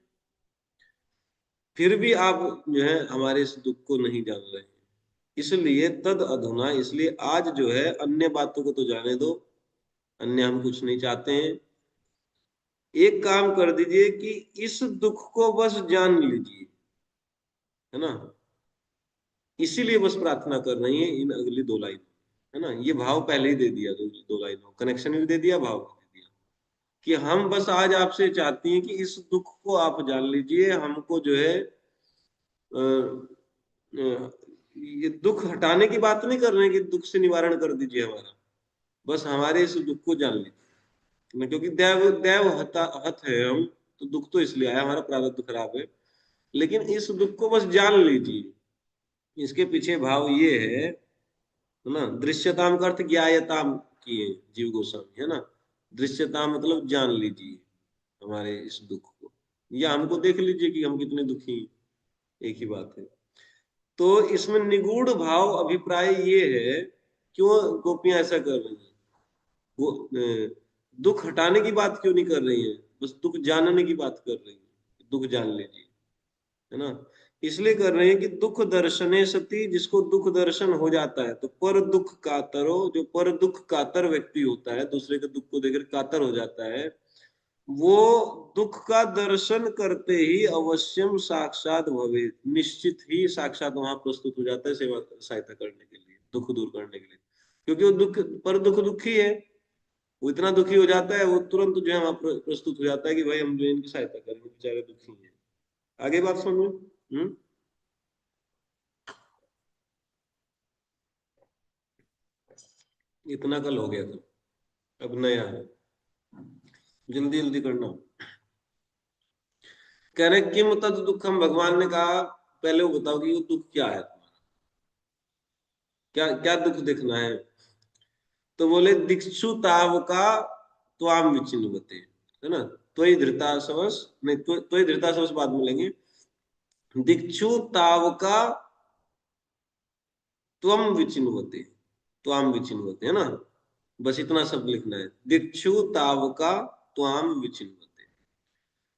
फिर भी आप जो है हमारे इस दुख को नहीं जान रहे हैं। इसलिए तद अधुना, इसलिए आज जो है अन्य बातों को तो जाने दो, अन्य हम कुछ नहीं चाहते हैं। एक काम कर दीजिए कि इस दुख को बस जान लीजिए, है ना। इसीलिए बस प्रार्थना कर रही है इन अगली 2 लाइन, है ना। ये भाव पहले ही दे दिया, 2 लाइनों कनेक्शन भी दे दिया, भाव भी दे दिया कि हम बस आज आपसे चाहती हैं कि इस दुख को आप जान लीजिए। हमको जो है ये दुख हटाने की बात नहीं कर रहे हैं कि दुख से निवारण कर दीजिए हमारा, बस हमारे इस दुख को जान लीजिए ना, क्योंकि दैव दैव हत है हम, तो दुख तो इसलिए आया, हमारा प्रारब्ध खराब है, लेकिन इस दुख को बस जान लीजिए। इसके पीछे भाव ये है ना। दृश्यताम का अर्थ ज्ञायताम किए जीव गोस्वामी, है ना। दृश्यताम मतलब जान लीजिए हमारे इस दुख को, या हमको देख लीजिए कि हम कितने दुखी हैं, एक ही बात है। तो इसमें निगूढ़ भाव अभिप्राय ये है, क्यों गोपियां ऐसा कर रही हैं, वो दुख हटाने की बात क्यों नहीं कर रही है, बस दुख जानने की बात कर रही है, दुख जान लीजिए, है ना। इसलिए कर रहे हैं कि दुख दर्शने सती, जिसको दुख दर्शन हो जाता है तो पर दुख कातरो, जो पर दुख कातर व्यक्ति होता है, दूसरे के दुख को देखकर कातर हो जाता है, वो दुख का दर्शन करते ही अवश्यम साक्षात भवे, निश्चित ही साक्षात वहां प्रस्तुत हो जाता है सेवा सहायता करने के लिए, दुख दूर करने के लिए। क्योंकि वो दुख पर दुख दुखी है, वो इतना दुखी हो जाता है, वो तुरंत जो है वहां प्रस्तुत हो जाता है कि भाई हम जो इनकी सहायता करेंगे, बेचारे दुखी हैं। आगे बात समझो। इतना कल हो गया था, अब नया है, जल्दी जल्दी करना। कह रहे किम तद दुखम, भगवान ने कहा पहले वो बताओ कि वो दुख क्या है तुम्हारा, क्या क्या दुख देखना है। तो बोले दिक्षु ताव का त्वाम विचिन्वते, है ना। त्वयि धृतासवस नहीं, त्वयि धृतासवस बाद में लेंगे। दिक्षु ताव का त्वम विचिन्वते, त्वाम विचिन्वते, है ना। बस इतना शब्द लिखना है, दिक्षु ताव का त्वाम विचिन्वते।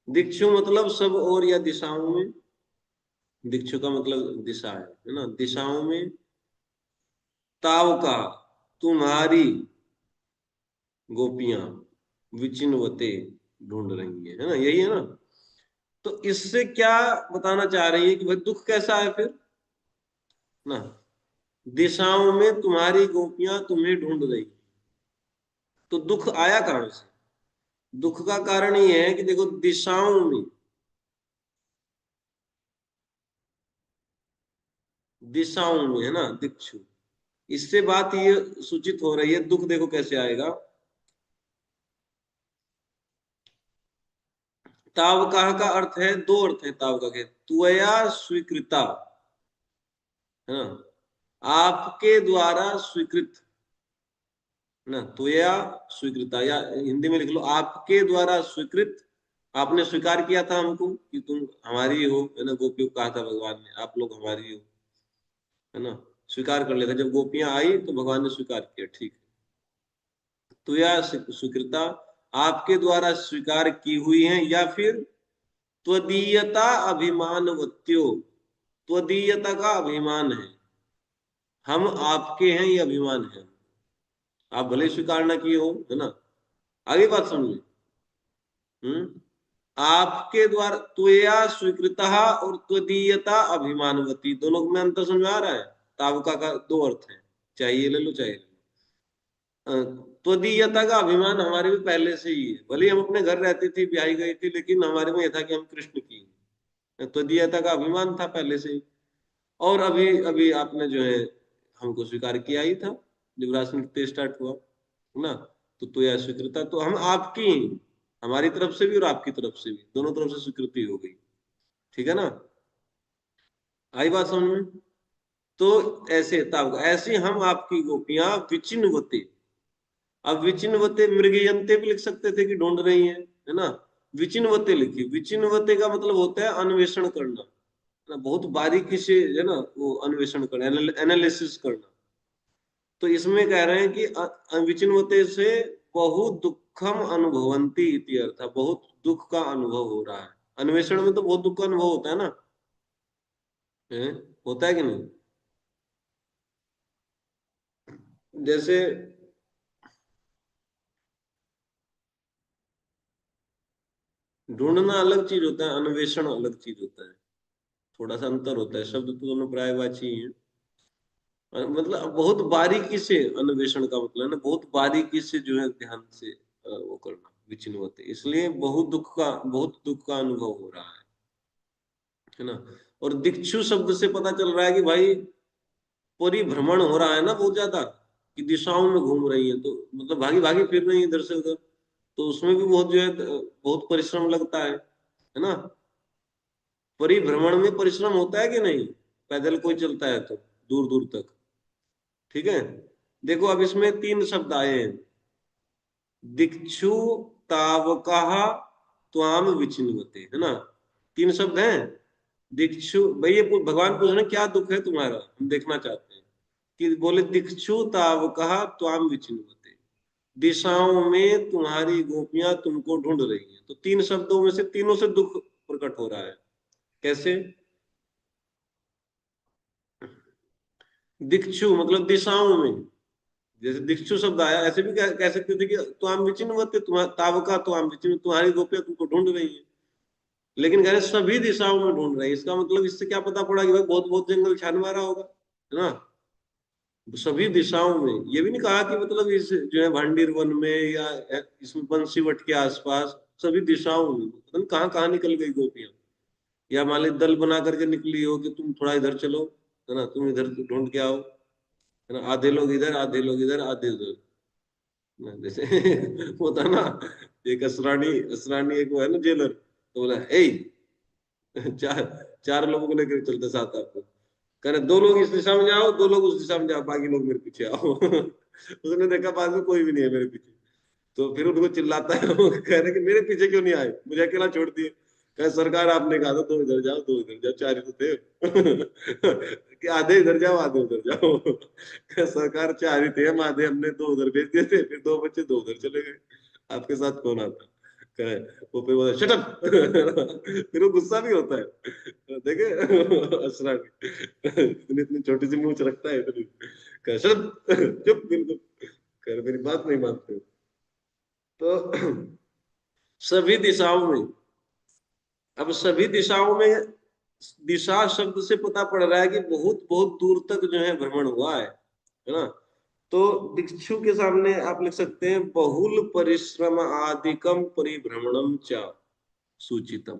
दिक्षु मतलब सब और या दिशाओं में, दिक्षु का मतलब दिशा है ना, दिशाओं में। ताव का तुम्हारी गोपियां, विचिन्वते ढूंढ रही है ना, यही है ना। तो इससे क्या बताना चाह रही है कि भाई दुख कैसा है फिर ना, दिशाओं में तुम्हारी गोपियां तुम्हें ढूंढ रही, तो दुख आया कहां से। दुख का कारण ये है कि देखो दिशाओं में, दिशाओं में, है ना, दिक्षु। इससे बात ये सूचित हो रही है, दुख देखो कैसे आएगा। तावकाह का अर्थ है, 2 अर्थ है तावका के, त्वया स्वीकृता, है ना, आपके द्वारा स्वीकृत ना, त्वया स्वीकृता, या हिंदी में लिख लो आपके द्वारा स्वीकृत। आपने स्वीकार किया था हमको कि तुम हमारी हो, है ना। गोपियों को कहा था भगवान ने आप लोग हमारी हो, है ना। स्वीकार कर लेता, जब गोपियां आई तो भगवान ने स्वीकार किया, ठीक है। त्वया स्वीकृता, आपके द्वारा स्वीकार की हुई है, या फिर त्वदीयता अभिमानवत्यो, त्वदीयता का अभिमान है, हम आपके हैं, ये अभिमान है। आप भले स्वीकार ना किए हो, है ना। आगे बात समझे। आपके द्वारा त्वया स्वीकृता और त्वदीयता अभिमानवती, दोनों में अंतर समझ में आ रहा है। तावका का 2 अर्थ है, चाहिए ले लो चाहिए ले लो। त्वदीयता का अभिमान हमारे में पहले से ही है, भले हम अपने घर रहती थी, ब्याही गई थी, लेकिन हमारे में यह था कि हम कृष्ण की हैं। त्वदीयता का अभिमान था पहले से ही। और अभी अभी आपने जो है हमको स्वीकार किया ही था, जब रास नृत्य स्टार्ट हुआ, है ना। तो त्वया स्वीकृता, तो हम आपकी हैं, हमारी तरफ से भी और आपकी तरफ से भी, दोनों तरफ से स्वीकृति हो गई, ठीक है ना। आई बात समझ में। तो ऐसे तब ऐसे हम आपकी गोपियां विचिन्वते, अब विचिन्वते मृगयंते भी लिख सकते थे कि ढूंढ रही हैं, है ना। विचिन्वते लिखी, विचिन्वते का मतलब होता है अन्वेषण करना, है ना, बहुत बारीकी से, है ना, वो अन्वेषण करना, एनालिसिस करना। तो इसमें कह रहे हैं कि विचिन्वते से बहु दुखम अनुभवंती इति अर्थ, बहुत दुख का अनुभव हो रहा है। अन्वेषण में तो बहुत दुख का अनुभव होता है ना, हैं? होता है कि नहीं? जैसे ढूंढना अलग चीज होता है, अन्वेषण अलग चीज होता है, थोड़ा सा अंतर होता है। शब्द तो दोनों पर्यायवाची ही हैं। मतलब बहुत बारीकी से अन्वेषण का मतलब है ना, बहुत बारीकी से जो है ध्यान से वो करना, विचिन्न होते, इसलिए बहुत दुख का अनुभव हो रहा है ना। और दिक्षु शब्द से पता चल रहा है कि भाई परिभ्रमण हो रहा है ना बहुत ज्यादा, कि दिशाओं में घूम रही है, तो मतलब भागी भागी फिर रही है इधर से उधर, तो उसमें भी बहुत जो है बहुत परिश्रम लगता है ना। परिभ्रमण में परिश्रम होता है कि नहीं, पैदल कोई चलता है तो दूर दूर तक, ठीक है। देखो अब इसमें तीन शब्द आए हैं, दिक्षु तावकाह त्वाम विचिन्वते, है ना, तीन शब्द हैं। दिक्षु, भाई ये भगवान पूछ रहे हैं क्या दुख है तुम्हारा, हम देखना चाहते हैं। कि बोले दिक्षु तावकाह त्वाम विचिन्वते, दिशाओं में तुम्हारी गोपियां तुमको ढूंढ रही हैं। तो तीन शब्दों में से तीनों से दुख प्रकट हो रहा है। कैसे? दिक्षु मतलब दिशाओं में, जैसे दिक्षु शब्द आया, ऐसे भी कह सकते थे कि त्वाम विचिन्वते, तावका त्वाम विचिन्न, तुम्हारी गोपियां तुमको ढूंढ रही हैं। लेकिन कह रहे सभी दिशाओं में ढूंढ रहे हैं, इसका मतलब इससे क्या पता पड़ा कि भाई बहुत बहुत जंगल छान मारा होगा, है ना। सभी दिशाओं में, ये भी नहीं कहा कि मतलब इस जो है भांडीर वन में या इसमें बंसीवट के आसपास, सभी दिशाओं में, पता नहीं कहाँ कहाँ निकल गई गोपियां। या मान ली दल बना करके निकली हो कि तुम थोड़ा इधर चलो, है ना, तुम इधर ढूंढ के आओ, है ना, आधे लोग इधर आधे लोग इधर आधे उधर। जैसे वो था ना, एक असरानी असरानी एक वो है ना जेलर, तो बोला ए, चार चार लोगों को लेकर चलते साथ आपको, कह रहे दो लोग इस दिशा में जाओ, दो लोग उस दिशा में जाओ, बाकी लोग मेरे पीछे आओ। उसने देखा बाद में कोई भी नहीं है मेरे पीछे, तो फिर उनको चिल्लाता है, वो कह रहे कि मेरे पीछे क्यों नहीं आए, मुझे अकेला छोड़ दिए। कहे सरकार आपने कहा था दो इधर जाओ दो इधर जाओ, चार ही तो थे। कि आधे इधर जाओ आधे उधर जाओ। कहे सरकार चार ही थे हम, आधे हमने दो उधर भेज दिए थे, फिर दो बच्चे दो उधर चले गए, आपके साथ कौन आता। कहे वो फिर बोला शट अप। फिर वो गुस्सा भी होता है, देखे असरा इतनी इतनी छोटी सी मूंछ रखता है इतनी, कहे शट अप, चुप बिल्कुल, कह मेरी बात नहीं मानते। तो सभी दिशाओं में, अब सभी दिशाओं में, दिशा शब्द से पता पड़ रहा है कि बहुत बहुत दूर तक जो है भ्रमण हुआ है ना। तो दिक्षु के सामने आप लिख सकते हैं बहुल परिश्रम आदिकम परिभ्रमणम च सूचितम,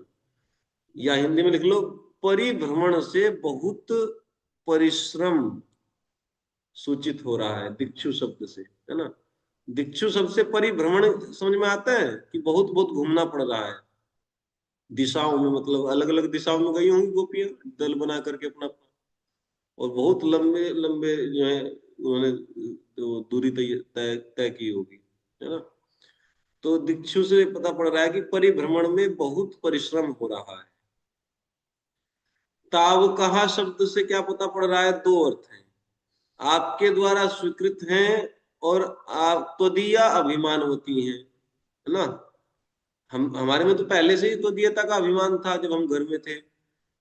या हिंदी में लिख लो परिभ्रमण से बहुत परिश्रम सूचित हो रहा है दिक्षु शब्द से, है ना। दिक्षु शब्द से परिभ्रमण समझ में आता है कि बहुत बहुत घूमना पड़ रहा है दिशाओं में, मतलब अलग अलग दिशाओं में गई होंगी गोपियां दल बना करके अपना, और बहुत लंबे लंबे जो है उन्होंने तो दूरी तय तय तय की होगी, है ना। तो दिक्षु से पता पड़ रहा है कि परिभ्रमण में बहुत परिश्रम हो रहा है। तावकहा शब्द से क्या पता पड़ रहा है, दो अर्थ हैं, आपके द्वारा स्वीकृत हैं और आप त्वदीया अभिमानवती हैं, है ना। हम हमारे में तो पहले से ही त्वदीयता का अभिमान था जब हम घर में थे,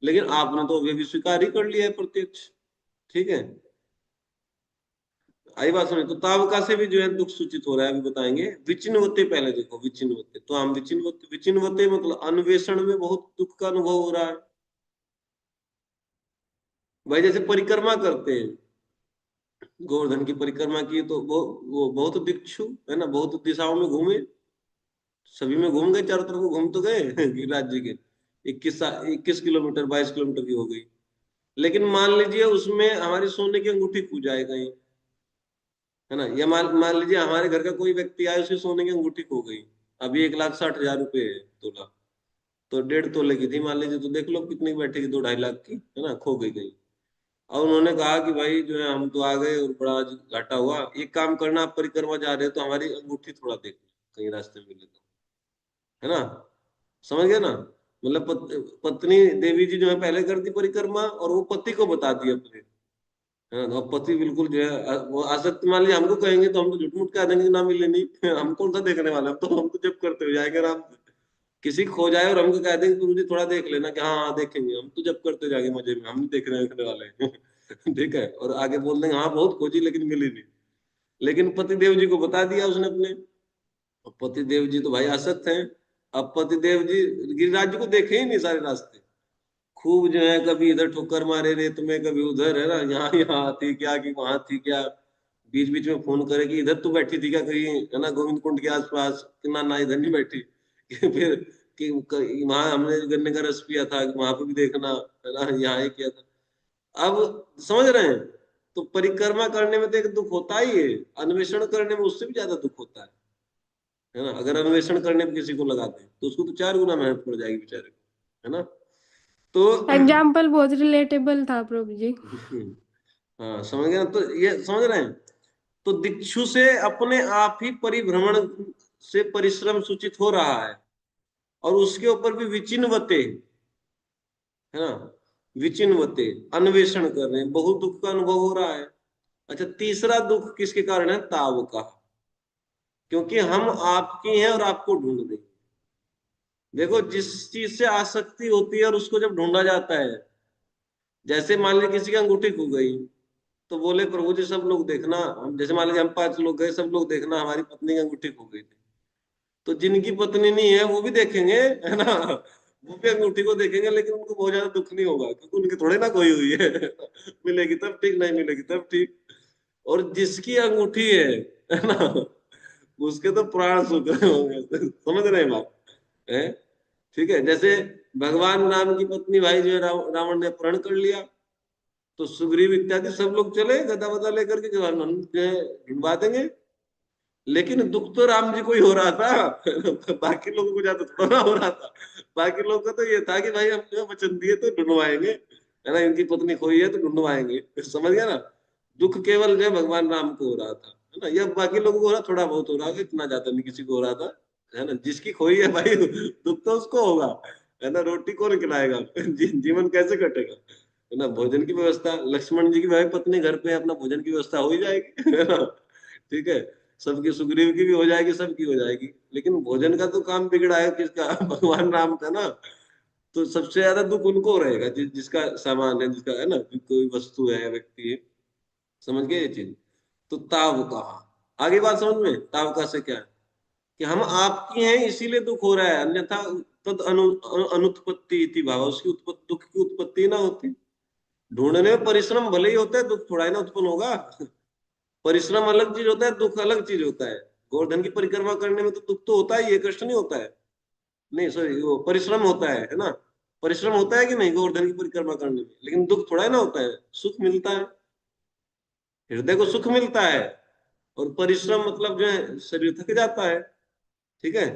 लेकिन आपने तो अभी भी स्वीकार ही कर लिया है प्रत्यक्ष, ठीक है। आई बात सुनिए, तो तावका से भी जो है दुख सूचित हो रहा है, अभी बताएंगे। विचिन्वते, पहले देखो विचिन्वते, तो हम विचिन्वते, विचिन्वते मतलब अन्वेषण में बहुत दुख का अनुभव हो रहा है। भाई जैसे परिक्रमा करते हैं, गोवर्धन की परिक्रमा की, तो वो बहुत दिक्षु है ना, बहुत दिशाओं में घूमे, सभी में घूम गए, चारों तरफ घूम तो गए। गिरिराज जी के 21 किलोमीटर 22 किलोमीटर की हो गई, लेकिन मान लीजिए उसमें हमारी सोने की अंगूठी खो जाए कहीं, है ना, या मान मान लीजिए हमारे घर का कोई व्यक्ति आए, उसकी सोने की अंगूठी खो गई, अभी 1,60,000 रुपए है तोला, तो 1.5 तोले की थी मान लीजिए, तो देख लो कितनी की बैठेगी, 2-2.5 लाख की, है ना, खो गई कहीं। और उन्होंने कहा कि भाई जो है हम तो आ गए और बड़ा आज घाटा हुआ, एक काम करना, आप परिक्रमा जा रहे हो तो हमारी अंगूठी थोड़ा देख लो, कहीं रास्ते में मिले तो, है ना, समझ गए ना। मतलब पत्नी देवी जी जो है पहले करती परिक्रमा, और वो पति को बताती है अपने, है ना। अब पति बिल्कुल जो है वो आसक्ति, मान लीजिए हमको कहेंगे तो हम तो झूठ मूठ कह देंगे कि ना मिले नहीं हम कौन सा देखने वाले, हम तो जब करते हो जाएंगे आराम से। किसी खो जाए और हमको कह देंगे तो मुझे थोड़ा देख लेना कि हाँ हाँ देखेंगे, हम तो जब करते जाएंगे मजे में, हम नहीं देखने वाले हैं। ठीक है, और आगे बोल देंगे हाँ बहुत खोजी लेकिन मिली नहीं। लेकिन पतिदेव जी को बता दिया उसने अपने, और पतिदेव जी तो भाई आसक्त हैं। अब पतिदेव जी गिरिराज जी को देखे ही नहीं सारे रास्ते, खूब जो है कभी इधर ठोकर मारे रेत में, कभी उधर, है ना, यहाँ यहाँ थी क्या कि वहां थी क्या, बीच बीच में फोन करे कि इधर तो बैठी थी क्या कहीं, है ना, गोविंद कुंड के आसपास, कि ना ना इधर नहीं बैठी। कि फिर कि वहां हमने गन्ने का रस पिया था, वहां पे भी देखना, है ना, यहाँ ही किया था। अब समझ रहे हैं, तो परिक्रमा करने में तो एक दुख होता ही है, अन्वेषण करने में उससे भी ज्यादा दुख होता है ना। अगर अन्वेषण करने में किसी को लगा दें तो उसको तो 4 गुना मेहनत पड़ जाएगी बेचारे को, है ना। तो एग्जाम्पल बहुत रिलेटेबल था प्रभु जी। हाँ समझ गए ना, तो ये समझ रहे हैं। तो दिक्षु से अपने आप ही परिभ्रमण से परिश्रम सूचित हो रहा है, और उसके ऊपर भी विचिन्वते, है ना, विचिन्वते अन्वेषण कर रहे हैं, बहुत दुख का अनुभव हो रहा है। अच्छा, तीसरा दुख किसके कारण है? ताव का, क्योंकि हम आपकी हैं और आपको ढूंढ रहे हैं। देखो, जिस चीज से आसक्ति होती है और उसको जब ढूंढा जाता है, जैसे मान लीजिए किसी की अंगूठी खो गई, तो बोले प्रभु जी सब लोग देखना, हम जैसे मान लीजिए हम 5 लोग गए, सब लोग देखना हमारी पत्नी की अंगूठी खो गई थी। तो जिनकी पत्नी नहीं है वो भी देखेंगे, है ना, वो भी अंगूठी को देखेंगे, लेकिन उनको बहुत ज्यादा दुख नहीं होगा, क्योंकि उनकी थोड़े ना कोई हुई है। मिलेगी तब ठीक, नहीं मिलेगी तब ठीक। और जिसकी अंगूठी है ना, उसके तो प्राण सुख रहे होंगे। समझ रहे हैं बात है? ठीक है, जैसे भगवान राम की पत्नी भाई जो है रावण ने अपहरण कर लिया, तो सुग्रीव इत्यादि सब लोग चले गदा वदा लेकर के, हम जो है ढूंढवा देंगे। लेकिन दुख तो राम जी को ही हो रहा था। बाकी लोगों को ज्यादा थोड़ा ना हो रहा था। बाकी लोगों का तो ये था कि भाई हम जो वचन दिए तो ढूंढवाएंगे, है ना, इनकी पत्नी खोई है तो ढूंढवाएंगे। समझ गया ना। दुख केवल जो है भगवान राम को हो रहा था, है ना, या बाकी लोगों को हो रहा, थोड़ा बहुत हो रहा है, इतना ज्यादा नहीं किसी को हो रहा था, है ना। जिसकी खोई है भाई, दुख तो उसको होगा, है ना। रोटी कौन खिलाएगा? जीवन कैसे कटेगा, है ना। भोजन की व्यवस्था, लक्ष्मण जी की भाई पत्नी घर पे अपना भोजन की व्यवस्था हो ही जाएगी, है ना। ठीक है, सबकी, सुग्रीव की भी हो जाएगी, सबकी हो जाएगी। लेकिन भोजन का तो काम बिगड़ा है किसका? भगवान राम का ना। तो सबसे ज्यादा दुख उनको रहेगा जिसका सामान है, जिसका, है ना, कोई वस्तु है, व्यक्ति है। समझ गए ये चीज। तो ताव कहा, आगे बात समझ में, ताव का से क्या है कि हम आपकी हैं इसीलिए दुख हो रहा है, अन्यथा तद अनुत्पत्ति इति भाव, उसकी उत्पत्ति, दुख की उत्पत्ति ना होती। ढूंढने में परिश्रम भले ही होता है, दुख थोड़ा ही ना उत्पन्न होगा। परिश्रम अलग चीज होता है, दुख अलग चीज होता है। गोवर्धन की परिक्रमा करने में तो दुख तो होता ही है, कष्ट नहीं होता है। नहीं सॉरी, वो परिश्रम होता है ना। परिश्रम होता है कि नहीं गोवर्धन की परिक्रमा करने में, लेकिन दुख थोड़ा है ना होता है, सुख मिलता है, हृदय को सुख मिलता है। और परिश्रम मतलब जो है शरीर थक जाता है। ठीक है,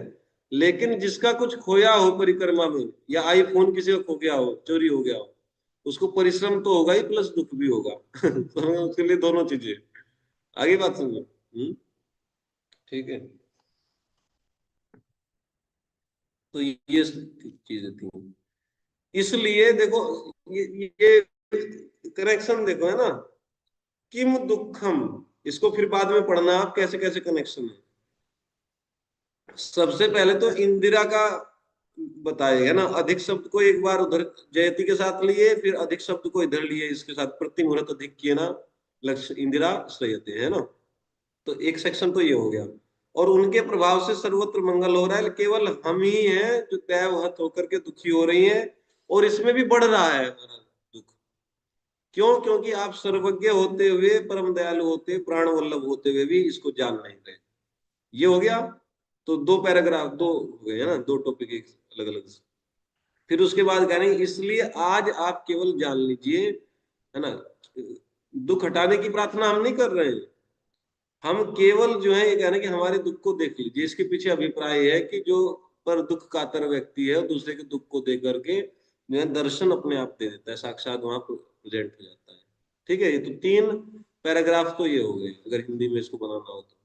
लेकिन जिसका कुछ खोया हो परिक्रमा में, या आईफोन किसी का खो गया हो, चोरी हो गया हो, उसको परिश्रम तो होगा ही, प्लस दुख भी होगा। तो उसके लिए दोनों चीजें। आगे बात समझो। ठीक है, तो ये चीजें थी। इसलिए देखो, ये कनेक्शन देखो, है ना, किम दुखम, इसको फिर बाद में पढ़ना आप कैसे कैसे कनेक्शन है। सबसे पहले तो इंदिरा का बताएगा ना, अधिक शब्द को एक बार उधर जयति के साथ लिए, फिर अधिक शब्द को इधर लिए, इसके साथ प्रतिमुहूर्त अधिक किए ना, लक्ष्य इंदिरा श्रेयते, है ना। तो एक सेक्शन तो ये हो गया। और उनके प्रभाव से सर्वत्र मंगल हो रहा है, केवल हम ही हैं जो दैवहत होकर के दुखी हो रही हैं, और इसमें भी बढ़ रहा है हमारा दुख। क्यों? क्योंकि आप सर्वज्ञ होते हुए, परम दयालु होते, प्राण वल्लभ होते हुए भी इसको जान नहीं रहे। ये हो गया। तो 2 पैराग्राफ, 2 हो गए, है ना, 2 टॉपिक एक अलग अलग। फिर उसके बाद कह रहे हैं इसलिए आज आप केवल जान लीजिए, है ना, दुख हटाने की प्रार्थना हम नहीं कर रहे हैं। हम केवल जो है ये कह रहे हैं कि हमारे दुख को देख लीजिए। इसके पीछे अभिप्राय है कि जो पर दुख कातर व्यक्ति है, दूसरे के दुख को देख करके जो है दर्शन अपने आप दे देता है, साक्षात वहां प्रेजेंट हो जाता है। ठीक है, ये तो 3 पैराग्राफ तो ये हो गए, अगर हिंदी में इसको बनाना हो तो।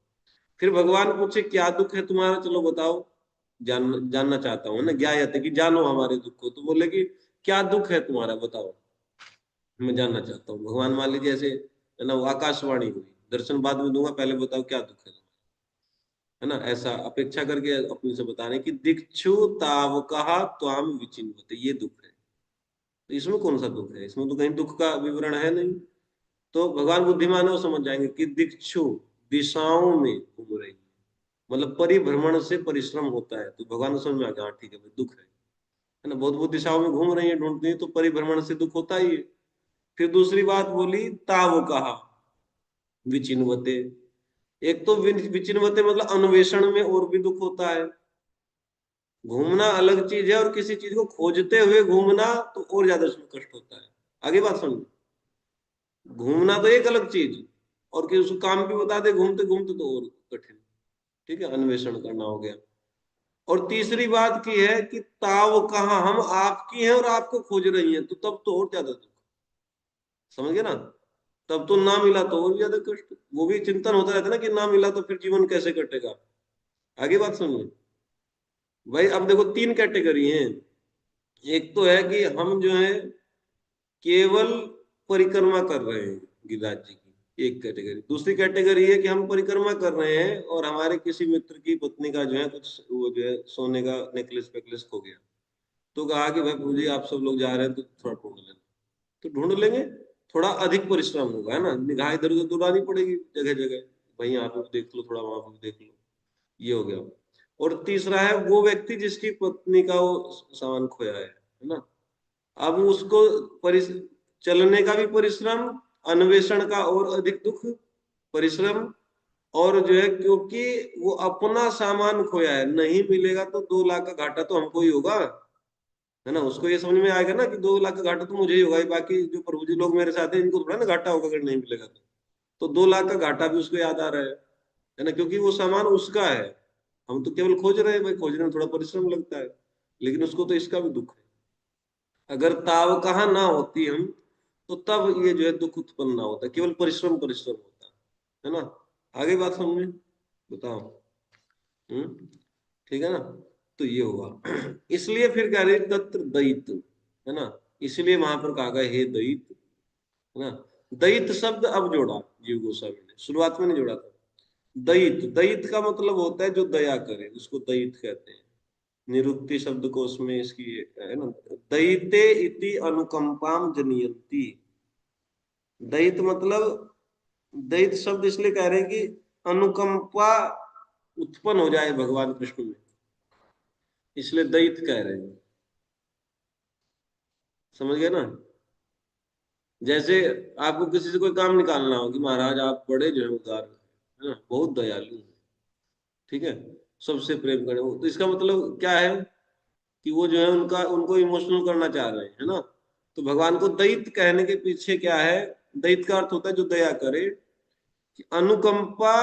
फिर भगवान पूछे क्या दुख है तुम्हारा, चलो बताओ, जानना चाहता हूँ ना, ज्ञायते कि जानो हमारे दुख को। तो बोले कि क्या दुख है तुम्हारा बताओ, मैं जानना चाहता हूँ। भगवान मान लीजिए ऐसे है ना, वो आकाशवाणी हुई, दर्शन बाद में दूंगा, पहले बताओ क्या दुख है ना, ऐसा अपेक्षा करके अपने से बताने की दिक्षु तावकहा त्वाम विचिन्वते, ये दुख है। तो इसमें कौन सा दुख है, इसमें तो कहीं दुख का विवरण है नहीं। तो भगवान बुद्धिमान है, वो समझ जाएंगे कि दिक्षु दिशाओं में घूम रही है, मतलब परिभ्रमण से परिश्रम होता है, तो भगवान को समझ में आ गया, हाँ ठीक है भाई, दुख है ना, बहुत बहुत दिशाओं में घूम रही है, ढूंढती है, तो परिभ्रमण से दुख होता ही है। फिर दूसरी बात बोली ताव कहा विचिन्वते, एक तो विचिन्वते मतलब अन्वेषण में और भी दुख होता है। घूमना अलग चीज है, और किसी चीज को खोजते हुए घूमना तो और ज्यादा उसमें कष्ट होता है। आगे बात समझो, घूमना तो एक अलग चीज, और कि उसको काम भी बता दे घूमते घूमते तो और कठिन। ठीक है, अन्वेषण करना हो गया। और तीसरी बात की है कि ताव कहाँ, हम आपकी हैं और आपको खोज रही हैं, तो तब तो और ज्यादा दुख। समझ गए ना, तब तो ना मिला तो और ज्यादा कष्ट। वो भी चिंतन होता रहता है ना कि ना मिला तो फिर जीवन कैसे कटेगा। आगे बात समझो भाई, अब देखो तीन कैटेगरी हैं। एक तो है कि हम जो है केवल परिक्रमा कर रहे हैं गिरिराज जी की, एक कैटेगरी। दूसरी कैटेगरी है कि हम परिक्रमा कर रहे हैं और हमारे किसी मित्र की पत्नी का जो है कुछ वो जो है सोने का नेकलेस वेकलेस खो गया, तो कहा कि भाई प्रभु जी आप सब लोग जा रहे हैं तो थोड़ा ढूंढ लेना। तो ढूंढ लेंगे, थोड़ा अधिक परिश्रम होगा, है ना, निगाह इधर उधर दौड़ानी पड़ेगी जगह जगह, भाई यहाँ पे भी देख लो, थोड़ा वहां पे भी देख लो, ये हो गया। और तीसरा है वो व्यक्ति जिसकी पत्नी का वो सामान खोया है ना, अब उसको परिस चलने का भी परिश्रम, अन्वेषण का और अधिक दुख, परिश्रम, और जो है क्योंकि वो अपना सामान खोया है, नहीं मिलेगा तो 2 लाख का घाटा तो हमको ही होगा, है ना। उसको ये समझ में आएगा ना कि 2 लाख का घाटा तो मुझे ही होगा, ये बाकी जो प्रभु जी लोग मेरे साथ हैं इनको थोड़ा ना घाटा होगा अगर नहीं मिलेगा तो 2 लाख का घाटा भी उसको याद आ रहा है ना, क्योंकि वो सामान उसका है। हम तो केवल खोज रहे हैं भाई, खोजने में थोड़ा परिश्रम लगता है, लेकिन उसको तो इसका भी दुख है। अगर ताव कहा ना होती हम, तो तब ये जो है दुख उत्पन्न ना होता, केवल परिश्रम परिश्रम होता है ना। आगे बात समझ में, बताओ। ठीक है ना, तो ये हुआ। इसलिए फिर कह रहे तत्र दयित, है ना, इसलिए वहां पर कहा गया हे दयित, है ना। दयित शब्द अब जोड़ा जीव गोस्वामी ने, शुरुआत में नहीं जोड़ा था। दयित, दयित का मतलब होता है जो दया करे, उसको दयित कहते हैं। निरुक्ति शब्द को उसमें इसकी है ना, दयिते इति अनुकंपाम जनयंती। दयित मतलब, दयित शब्द इसलिए कह रहे हैं कि अनुकंपा उत्पन्न हो जाए भगवान कृष्ण में, इसलिए दयित कह रहे हैं। समझ गए ना, जैसे आपको किसी से कोई काम निकालना हो कि महाराज आप बड़े जो है उदार है ना, बहुत दयालु हैं, ठीक है, सबसे प्रेम करें, तो इसका मतलब क्या है कि वो जो है उनका उनको इमोशनल करना चाह रहे हैं, है ना। तो भगवान को दैत कहने के पीछे क्या है, दैत का अर्थ होता है जो दया करे, कि अनुकंपा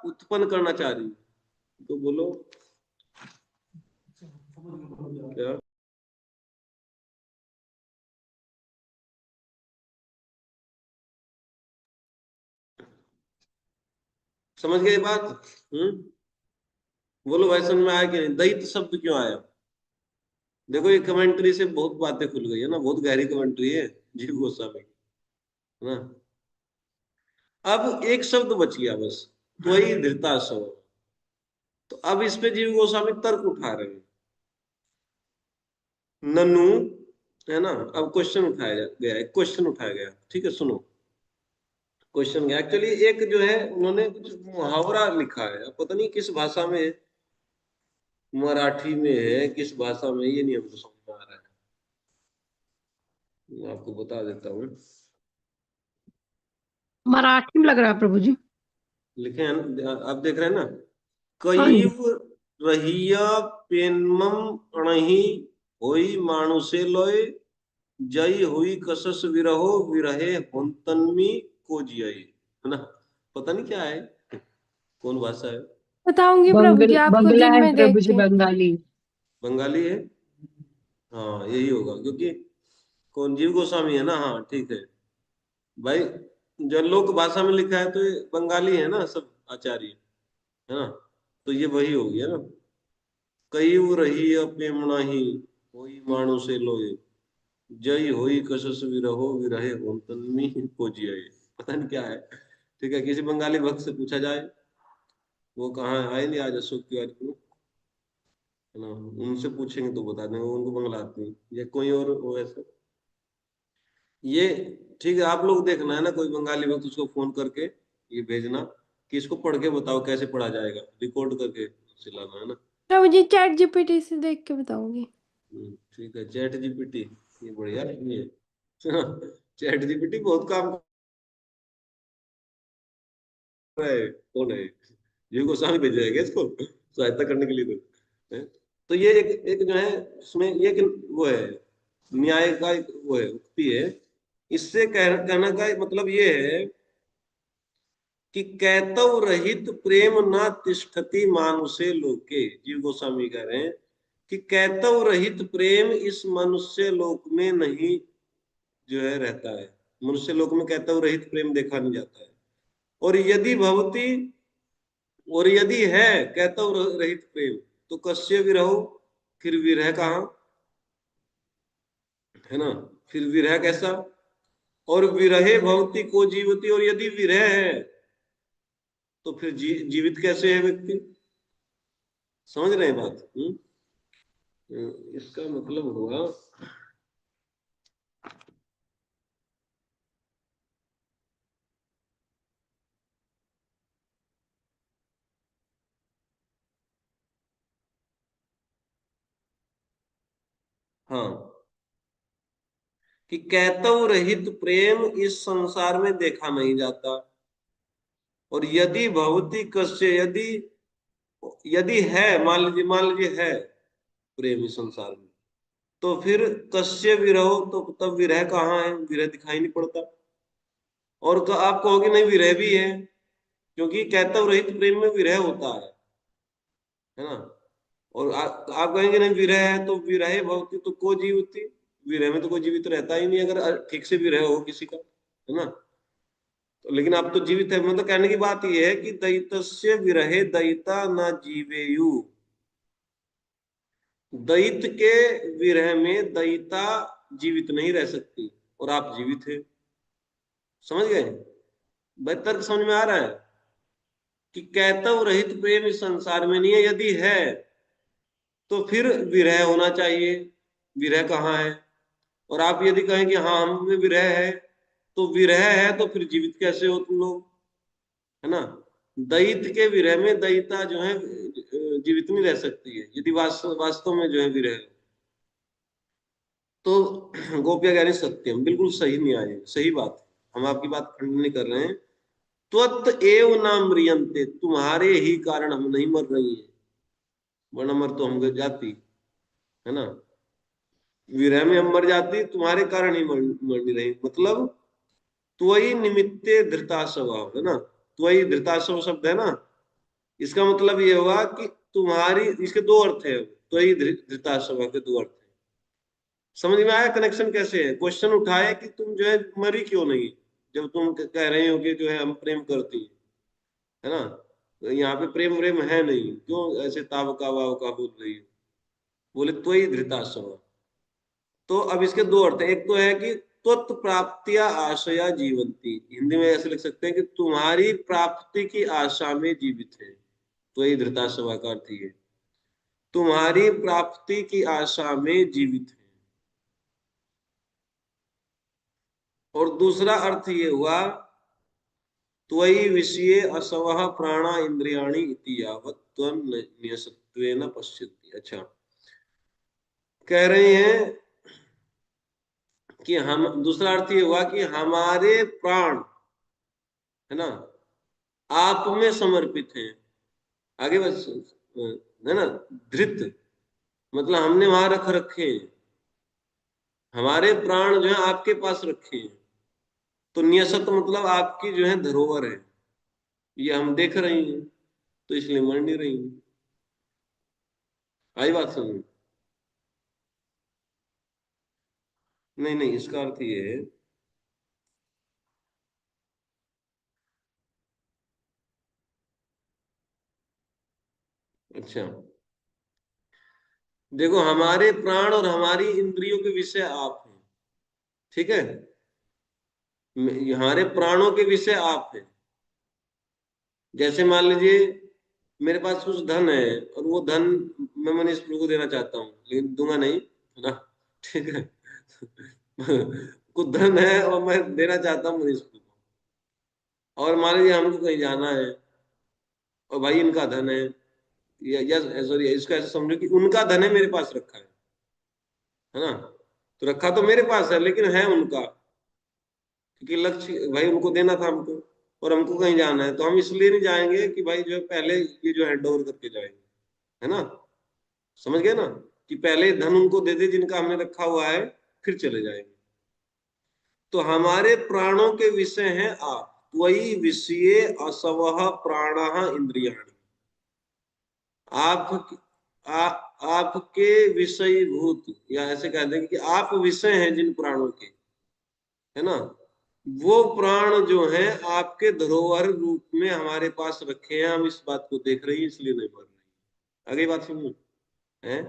उत्पन्न करना चाह रही है। तो बोलो क्या, समझ गए बात? बोलो भाई, समझ में आया कि नहीं, दैत शब्द क्यों आया? देखो ये कमेंट्री से बहुत बातें खुल गई है ना, बहुत गहरी कमेंट्री है जीव गोस्वामी की, है ना। अब एक शब्द बच गया बस, त्वयि धृतासव। तो अब इस पे जीव गोस्वामी तर्क उठा रहे हैं, ननु, है ना। अब क्वेश्चन उठाया गया, एक क्वेश्चन उठाया गया, ठीक है, सुनो। क्वेश्चन एक्चुअली एक जो है उन्होंने कुछ मुहावरा लिखा है, अब पता नहीं किस भाषा में है, मराठी में है, किस भाषा में, ये नहीं हमको समझ में आ रहा है, मैं आपको बता देता हूँ। मराठी में लग रहा है प्रभु जी। लिखे हैं आप देख रहे हैं ना, हाँ जी। कईव रहिया पेनमम अणहि होई मानुषे लोय, जय हुई कसस विरहो विरहे होंतन्मी को जियई, है ना। पता नहीं क्या है, कौन भाषा है, बताऊंगी प्रभु जी आपको बंगला दिन है में देख प्रभु जी, के। बंगाली। बंगाली है, हाँ यही होगा, क्योंकि कौन जीव गोस्वामी है ना, हाँ ठीक है भाई, जो लोक भाषा में लिखा है तो ये बंगाली है ना सब आचार्य, है ना, तो ये वही हो गया ना। कई रही अपेमणा ही होई मानुषे लोय, जय होई कसस विरहो विरहे होंतन्मी को जियई। पता नहीं क्या है। ठीक है, किसी बंगाली भक्त से पूछा जाए, वो कहाँ आए नहीं आज अशोक तिवारी को, है ना, उनसे पूछेंगे तो बता देंगे, उनको बंगला आती है, या कोई और हो ऐसा। ये ठीक है, आप लोग देखना है ना, कोई बंगाली भक्त उसको फोन करके ये भेजना कि इसको पढ़ के बताओ कैसे पढ़ा जाएगा, रिकॉर्ड करके सिलाना है ना। मैं मुझे चैट जीपीटी से देख के बताऊंगी। ठीक है, चैट जीपीटी, ये बढ़िया है। चैट जीपीटी बहुत काम कर रहा है। कौन है, जीव गोस्वामी भेजा है क्या इसको सहायता करने के लिए? तो है? तो ये एक एक जो है, इसमें ये एक वो है, न्याय का एक वो है, उक्ति है। इससे कहना का मतलब ये है कि कैतव रहित प्रेम न तिष्ठति मानुषे लोके। जीव गोस्वामी कह रहे हैं कि कैतव रहित प्रेम इस मनुष्य लोक में नहीं जो है रहता है। मनुष्य लोक में कैतव रहित प्रेम देखा नहीं जाता है। और यदि भवती, और यदि है कैतव रहित प्रेम, तो कस्य विरहो, फिर विरह कहाँ, है ना, फिर विरह कैसा। और विरहे भवती को जीवती, और यदि विरह है तो फिर जीवित कैसे है व्यक्ति। समझ रहे हैं बात? इसका मतलब हुआ, हाँ, कि कैतव रहित प्रेम इस संसार में देखा नहीं जाता। और यदि भवती कस्य, यदि यदि है, मान लीजिए है प्रेम इस संसार में, तो फिर कस्य विरहो, तो तब विरह कहाँ है, विरह दिखाई नहीं पड़ता। और आप कहोगे नहीं विरह भी है, क्योंकि कैतव रहित प्रेम में विरह होता है ना। और आप कहेंगे नहीं विरह है, तो विरह भवती तो को जीवती, विरह में तो कोई जीवित रहता ही नहीं अगर ठीक से विरह हो किसी का, है ना। तो लेकिन आप तो जीवित है, मतलब कहने की बात यह है कि दैतस्य विरहे दैता न जीवेयु। दैत के विरह में दैता जीवित नहीं रह सकती, और आप जीवित है। समझ गए भाई, तर्क समझ में आ रहा है कि कैतव रहित प्रेम इस संसार में नहीं है। यदि है तो फिर विरह होना चाहिए, विरह कहाँ है। और आप यदि कहें कि हाँ हम में विरह है, तो विरह है तो फिर जीवित कैसे हो तुम लोग, है ना। दैत के विरह में दैता जो है जीवित नहीं रह सकती है, यदि वास्तव में जो है विरह। तो गोपिया कह रही सत्यम, बिल्कुल सही न्याय है, सही बात है, हम आपकी बात खंडन नहीं कर रहे हैं। त्वत एव न म्रियंते, तुम्हारे ही कारण हम नहीं मर रही हैं, वरना मर तो हम जाती, है ना। विरह में हम मर जाती, तुम्हारे कारण ही मर नहीं रही। मतलब त्वयि निमित्ते धृताशव, है ना, त्वयि धृताशव शब्द है ना, इसका मतलब ये हुआ कि तुम्हारी, इसके दो अर्थ है, त्वयि धृताशव के दो अर्थ है। समझ में आया कनेक्शन कैसे है? क्वेश्चन उठाए कि तुम जो है मरी क्यों नहीं, जब तुम कह रहे हो कि जो है हम प्रेम करती है ना, तो यहाँ पे प्रेम प्रेम है नहीं, क्यों ऐसे तावका वावका बोल रही है? बोले त्वयि धृताशव। तो अब इसके दो अर्थ हैं, एक तो है कि त्वत् प्राप्तिया आशया जीवंती, हिंदी में ऐसे लिख सकते हैं कि तुम्हारी प्राप्ति की आशा में जीवित है। त्वयि धृताशव का अर्थ ये, तुम्हारी प्राप्ति की आशा में जीवित है। और दूसरा अर्थ ये हुआ, त्वयि विषये असवः प्राणा इंद्रियाणि इति यावत् त्वं न्यसत्वेन पश्यति। अच्छा, कह रहे हैं कि हम, दूसरा अर्थ ये हुआ कि हमारे प्राण, है ना, आप में समर्पित हैं। आगे बस, है ना, धृत मतलब हमने वहां रख रखे हैं, हमारे प्राण जो है आपके पास रखे हैं। तो न्यसत मतलब आपकी जो है धरोहर है, ये हम देख रहे हैं, तो इसलिए मर नहीं रही हैं। आई बात समझ? नहीं नहीं, इसका अर्थ ये है, अच्छा देखो, हमारे प्राण और हमारी इंद्रियों के विषय आप हैं, ठीक है। हमारे प्राणों के विषय आप है। जैसे मान लीजिए मेरे पास कुछ धन है और वो धन मैं मनीष प्रभु को देना चाहता हूँ, लेकिन दूंगा नहीं, है ना? ठीक है। कुछ धन है और मैं देना चाहता हूँ मनीष प्रभु को, और मान लीजिए हमको कहीं जाना है और भाई इनका धन है, या सॉरी इसको ऐसे समझो कि उनका धन है मेरे पास रखा है ना? तो रखा तो मेरे पास है लेकिन है उनका, क्योंकि लक्ष्य भाई उनको देना था हमको, और हमको कहीं जाना है, तो हम इसलिए नहीं जाएंगे कि भाई जो है पहले ये जो हैंड ओवर करके जाएंगे, है ना? समझ गए ना? कि पहले धन उनको दे दे जिनका हमने रखा हुआ है, फिर चले जाएंगे। तो हमारे प्राणों के विषय हैं आप, त्वयि विषये असवः प्राणः इंद्रियाणि। आप आपके विषयीभूत, या ऐसे कह देंगे कि आप विषय हैं जिन प्राणों के, है ना? वो प्राण जो है आपके धरोहर रूप में हमारे पास रखे हैं, हम इस बात को देख रहे हैं इसलिए नहीं मर रहे। आगे बात समझो है?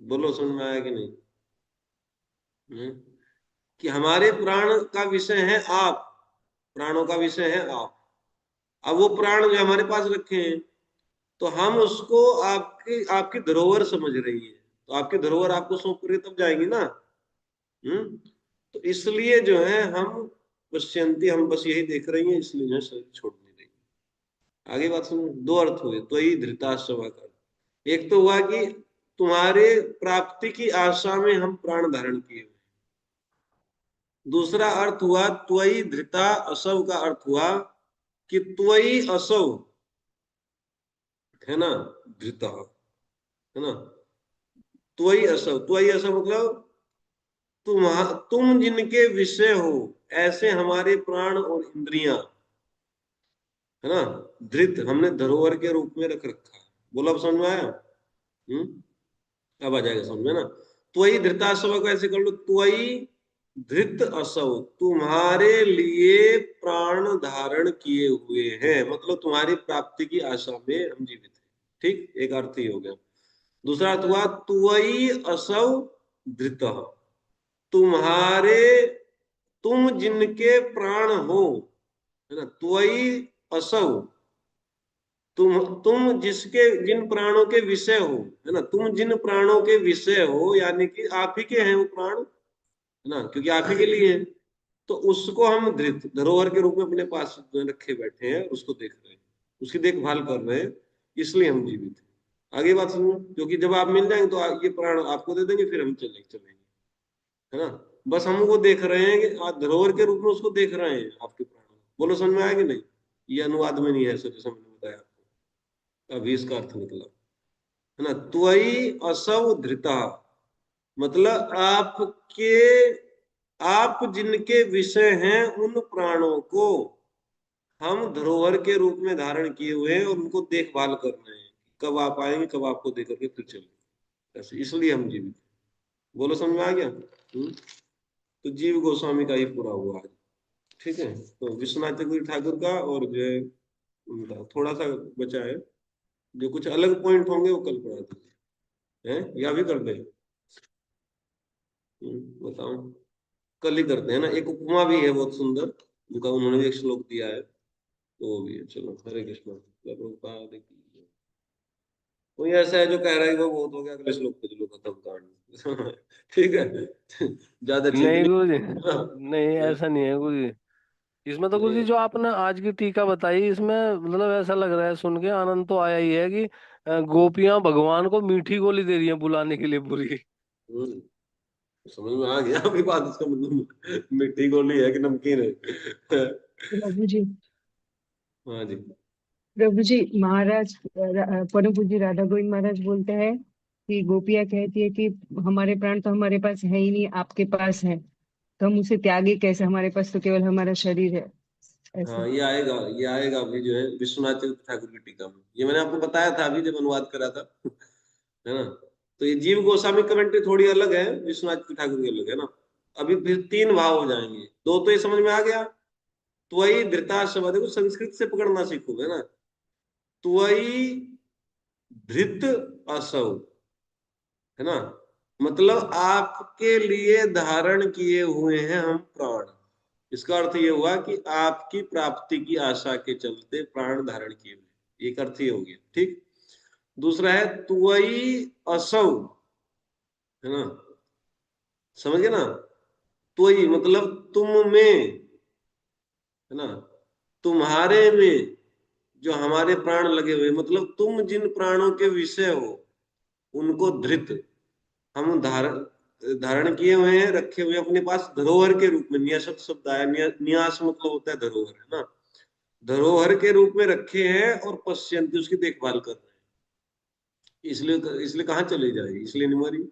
बोलो समझ में आया कि नहीं? कि हमारे प्राण का विषय है आप, प्राणों का विषय है आप। अब वो प्राण जो हमारे पास रखे हैं, तो हम उसको आपकी आपकी धरोहर समझ रही है, तो आपकी धरोहर आपको सौंप रही तब जाएंगी ना। तो इसलिए जो है हम पश्यंती, हम बस यही देख रही हैं, इसलिए जो है शरीर छोड़ नहीं रही। आगे बात सुनो, दो अर्थ हुए, तो यही धृताश्रवा का। एक तो हुआ कि तुम्हारे प्राप्ति की आशा में हम प्राण धारण किए हुए। दूसरा अर्थ हुआ त्वयि धृता असव का अर्थ हुआ कि त्वयि असव, है ना, धृता, है ना? त्वयि असव, त्वयि असव मतलब तुम जिनके विषय हो, ऐसे हमारे प्राण और इंद्रियां, है ना, धृत हमने धरोहर के रूप में रख रखा है। बोलो अब समझ में आया? अब आ जाएगा समझ में ना? त्वयि धृतासव को ऐसे कर लो, त्वयि धृत असव, तुम्हारे लिए प्राण धारण किए हुए हैं, मतलब तुम्हारी प्राप्ति की आशा में हम जीवित हैं। ठीक, एक अर्थ ही हो गया। दूसरा अर्थ हुआ त्वयि असव धृत, तुम्हारे, तुम जिनके प्राण हो, है ना, त्वयि असव, तुम जिसके, जिन प्राणों के विषय हो, है ना, तुम जिन प्राणों के विषय हो, यानी कि आप ही के हैं वो प्राण, है ना, क्योंकि आप ही के लिए है। तो उसको हम धृत धरोहर के रूप में अपने पास रखे बैठे हैं, उसको देख रहे हैं, उसकी देखभाल कर रहे हैं, इसलिए हम जीवित हैं। आगे बात सुनो, क्योंकि जब आप मिल जाएंगे तो ये प्राण आपको दे देंगे, फिर हम चलेंगे, है ना? बस हम वो देख रहे हैं कि आप धरोहर के रूप में उसको देख रहे हैं आपके प्राण। बोलो समझ में आया कि नहीं? ये अनुवाद में नहीं है, सर जैसा मैंने बताया आपको, अभी इसका अर्थ निकला, है ना? त्वयि असव धृता, मतलब आपके, आप जिनके विषय हैं उन प्राणों को हम धरोहर के रूप में धारण किए हुए हैं, और उनको देखभाल कर रहे हैं, कब आप आएंगे, कब आपको देकर के फिर चलेंगे, ऐसे, इसलिए हम जीवित। बोलो समझ में आ गया? तो जीव गोस्वामी का ही पूरा हुआ आज। ठीक है, तो विश्वनाथ चक्रवर्ती ठाकुर का और जो है उनका थोड़ा सा बचा है, जो कुछ अलग पॉइंट होंगे वो कल पढ़ा दीजिए, है या भी कर दे? बताओ, कल ही करते हैं ना। एक उपमा भी है बहुत सुंदर, उनका उन्होंने भी एक श्लोक दिया है, तो वो भी है। चलो, हरे कृष्ण, प्रभुपाद की जय। कोई ऐसा है जो कह रहा है वो बहुत हो गया, अगले श्लोक पे चलो खत्म कहानी। ठीक है। ज्यादा ठीक नहीं गुरु जी, नहीं नहीं। ऐसा नहीं है गुरु जी। इसमें तो गुरु जी नहीं, जो आपने आज की टीका बताई, इसमें मतलब ऐसा लग रहा है, सुन के आनंद तो आया ही है कि गोपियां भगवान को मीठी गोली दे रही हैं बुलाने के लिए पूरी। हम्म, समझ में आ गया अभी बात, इसका मतलब मिट्टी गोली है कि नमकीन है? प्रभु जी, हाँ जी। प्रभु जी, महाराज परम पूज्य राधा गोविंद महाराज बोलते हैं कि गोपियां कहती है कि हमारे प्राण तो हमारे पास है ही नहीं, आपके पास है, तो हम उसे त्यागे कैसे, हमारे पास तो केवल हमारा शरीर है, ऐसे। हाँ, ये आएगा, ये आएगा अभी जो है विश्वनाथ चक्रवर्ती ठाकुर की टीका में, ये मैंने आपको बताया था अभी जब अनुवाद करा था। है ना? तो ये जीव गोस्वामी कमेंट्री थोड़ी अलग है, विश्वनाथ चक्रवर्ती ठाकुर की अलग है ना। अभी फिर तीन भाव हो जाएंगे, दो तो ये समझ में आ गया, त्वयि धृताशव, देखो संस्कृत से पकड़ना सीखो, है ना? त्वयि धृत असव, है ना, मतलब आपके लिए धारण किए हुए हैं हम प्राण। इसका अर्थ ये हुआ कि आपकी प्राप्ति की आशा के चलते प्राण धारण किए हुए, एक अर्थ ये हो गया। ठीक। दूसरा है तुवई असौ, है ना, समझ गए ना। तुवई मतलब तुम में, है ना, तुम्हारे में जो हमारे प्राण लगे हुए, मतलब तुम जिन प्राणों के विषय हो उनको धृत हम धारण धारण किए हुए हैं, रखे हुए अपने पास धरोहर के रूप में। न्यासक शब्द आया, न्यास मतलब होता है धरोहर, है ना, धरोहर के रूप में रखे हैं और पश्यंती उसकी देखभाल कर रहे हैं। इसलिए इसलिए कहाँ चली जाएगी, इसलिए नहीं मरी,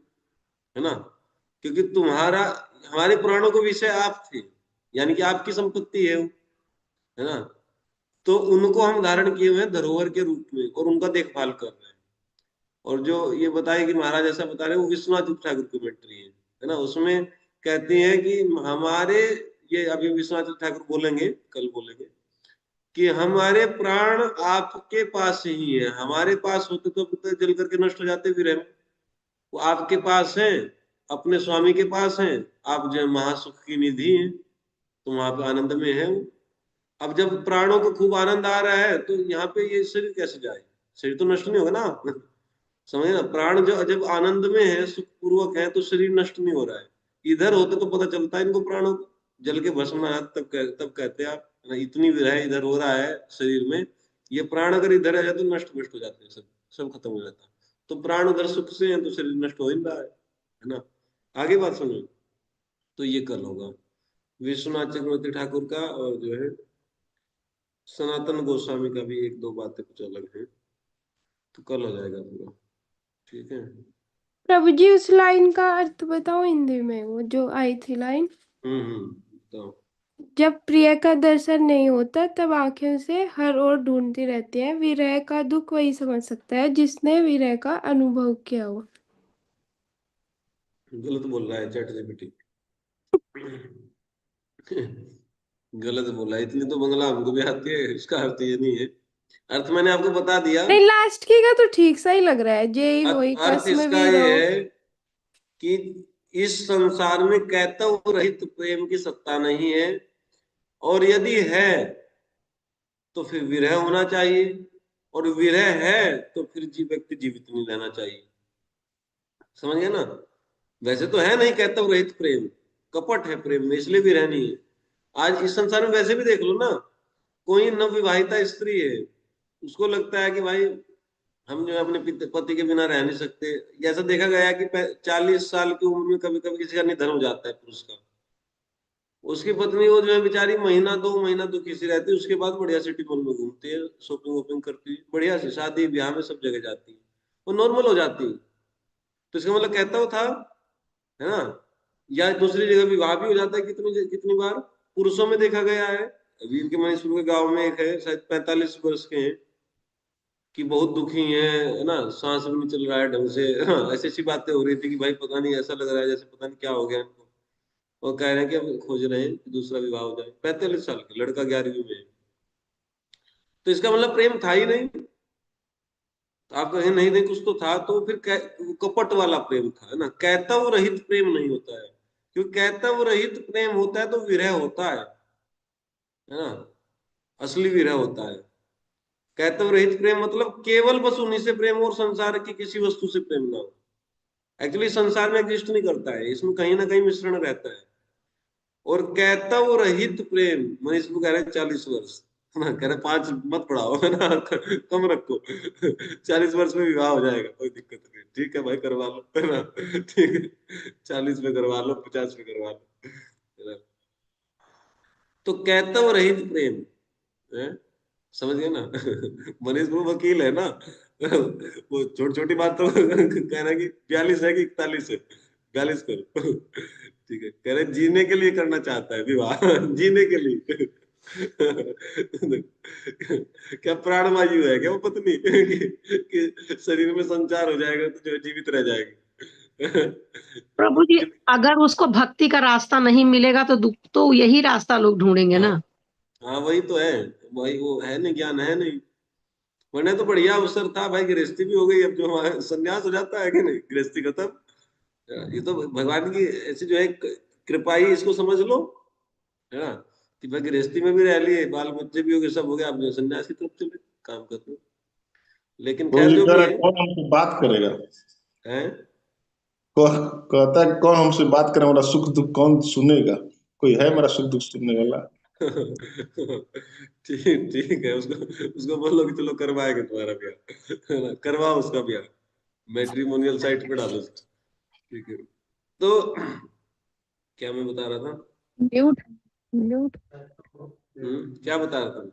है ना, क्योंकि तुम्हारा हमारे प्राणों को विषय आप थे, यानी कि आपकी संपत्ति है वो, है ना। तो उनको हम धारण किए हुए हैं धरोहर के रूप में और उनका देखभाल कर रहे हैं। और जो ये बताए कि महाराज ऐसा बता रहे हैं, वो विश्वनाथ ठाकुर कमेंट्री है ना, उसमें कहती है कि हमारे, ये अभी विश्वनाथ ठाकुर बोलेंगे, कल बोलेंगे कि हमारे प्राण आपके पास ही है, हमारे पास होते तो जल करके नष्ट हो जाते भी रहे। वो आपके पास है, अपने स्वामी के पास है, आप जो महासुख की निधि है, तो वहां पे आनंद में है वो। अब जब प्राणों को खूब आनंद आ रहा है तो यहाँ पे ये शरीर कैसे जाए, शरीर तो नष्ट नहीं होगा ना। समझे ना, प्राण जो जब आनंद में है, सुख पूर्वक है, तो शरीर नष्ट नहीं हो रहा है। इधर होते तो पता चलता है इनको प्राणों को, जल के भस्म ना, तब कहते हैं आप, है ना, इतनी विरह इधर हो रहा है शरीर में, ये प्राण अगर इधर आ जाए तो नष्ट नष्ट हो जाते हैं, सब सब खत्म हो जाता है। तो प्राण उधर सुख से है तो शरीर नष्ट हो ही रहा है ना। आगे बात सुनो। तो ये कल होगा विश्वनाथ चक्रवर्ती ठाकुर का, और जो है सनातन गोस्वामी का भी एक दो बातें कुछ अलग है, तो कल हो जाएगा पूरा। ठीक है। प्रभु जी उस लाइन का अर्थ बताओ हिंदी में, वो जो आई थी लाइन। तो जब प्रिय का दर्शन नहीं होता तब आंखें उसे हर ओर ढूंढती रहती हैं। विरह का दुख वही समझ सकता है जिसने विरह का अनुभव किया हो। गलत बोल रहा है चैट जीपीटी। गलत बोला, इतनी तो बंगला हमको भी आती है, इसका अर्थ ये नहीं है। अर्थ मैंने आपको बता दिया। नहीं, लास्ट की का तो ठीक सा ही लग रहा है, जे वही अर्थ कसम इसका भी ये रहो। है कि इस संसार में कैतव रहित प्रेम की सत्ता नहीं है, और यदि है तो फिर विरह होना चाहिए, और विरह है तो फिर व्यक्ति जीवित नहीं रहना चाहिए। समझ गए ना। वैसे तो है नहीं कैतव रहित प्रेम, कपट है प्रेम में, इसलिए विरह नहीं है। आज इस संसार में वैसे भी देख लो ना, कोई नवविवाहिता स्त्री है, उसको लगता है कि भाई हम जो है अपने पति के बिना रह नहीं सकते। ऐसा देखा गया है कि 40 साल की उम्र में कभी कभी किसी का निधन हो जाता है पुरुष का, उसकी पत्नी वो जो है बेचारी महीना 2 महीना दुखी सी रहती है, उसके बाद बढ़िया सिटी मॉल में घूमती है, शॉपिंग वॉपिंग करती है, बढ़िया से शादी ब्याह में सब जगह जाती है, वो नॉर्मल हो जाती है। तो इसका मतलब कहता वो था, है ना। या दूसरी जगह विवाह भी हो जाता है कितनी कितनी बार, पुरुषों में देखा गया है। अभी इनके मणिपुर के गांव में एक है, शायद 45 वर्ष के हैं, कि बहुत दुखी है ना, सांस भी नहीं चल रहा है ढंग से। हाँ, ऐसी ऐसी बातें हो रही थी कि भाई पता नहीं, ऐसा लग रहा है जैसे पता नहीं क्या हो गया इनको। और कह रहे हैं कि अब खोज रहे हैं कि दूसरा विवाह हो जाए। 45 साल के लड़का 11वीं में है। तो इसका मतलब प्रेम था ही नहीं। तो आप कहें नहीं नहीं कुछ तो था, तो फिर कपट वाला प्रेम था, है ना, कैतव रहित प्रेम नहीं होता है। क्योंकि कैतव रहित प्रेम होता है तो विरह होता है ना, असली विरह होता है। कैतव रहित प्रेम मतलब केवल बस उन्हीं से प्रेम और संसार की किसी वस्तु से प्रेम ना हो। एक्चुअली संसार में एग्जिस्ट नहीं करता है, इसमें कहीं ना कहीं मिश्रण रहता है। और कैतव रहित प्रेम, मनीष को कह रहे हैं 40 वर्ष, है ना, कह रहे 5 मत बढ़ाओ, है ना, कम रखो। 40 वर्ष में विवाह हो जाएगा, कोई दिक्कत नहीं, ठीक है भाई करवा लो, है ना, ठीक है, 40 में करवा लो, 50 में करवा लो, है ना। तो कैतव रहित प्रेम है, समझ गए ना। मनीष वो वकील है ना, वो छोटी छोटी बात तो कहना कि 42 है कि 41 है, 42 करो। ठीक है, कह रहे जीने के लिए करना चाहता है विवाह, जीने के लिए। क्या प्राणवायु है क्या वो पत्नी, कि शरीर में संचार हो जाएगा तो जो है जीवित रह जाएगी। प्रभु जी, अगर उसको भक्ति का रास्ता नहीं मिलेगा तो दुख तो यही रास्ता लोग ढूंढेंगे हाँ ना। हाँ, वही तो है, वही वो है नहीं, ज्ञान है नहीं। वरना तो बढ़िया अवसर था भाई, गृहस्थी भी हो गई, अब जो संन्यास हो जाता है कि नहीं, गृहस्थी खत्म, ये तो भगवान की ऐसी जो है कृपा ही, इसको समझ लो, है ना, कि भाई गृहस्थी में भी रह लिए, बाल बच्चे भी हो गए, सब हो गया, आप जो सन्यास की तरफ चले, काम कर दो। लेकिन तो खैर ये जो कह भी रहा है, है कौन हमसे बात करेगा, हैं? कहता है कौन हमसे बात करे, हमारा सुख दुख कौन सुनेगा, कोई है मेरा सुख दुख सुनने वाला। ठीक ठीक है, उसको उसको बोलो कि चलो करवाएंगे तुम्हारा ब्याह, है ना, करवाओ उसका ब्याह, मैट्रिमोनियल साइट पे डालो उसको। ठीक है, तो क्या मैं बता रहा था? म्यूट म्यूट क्या बता रहा था?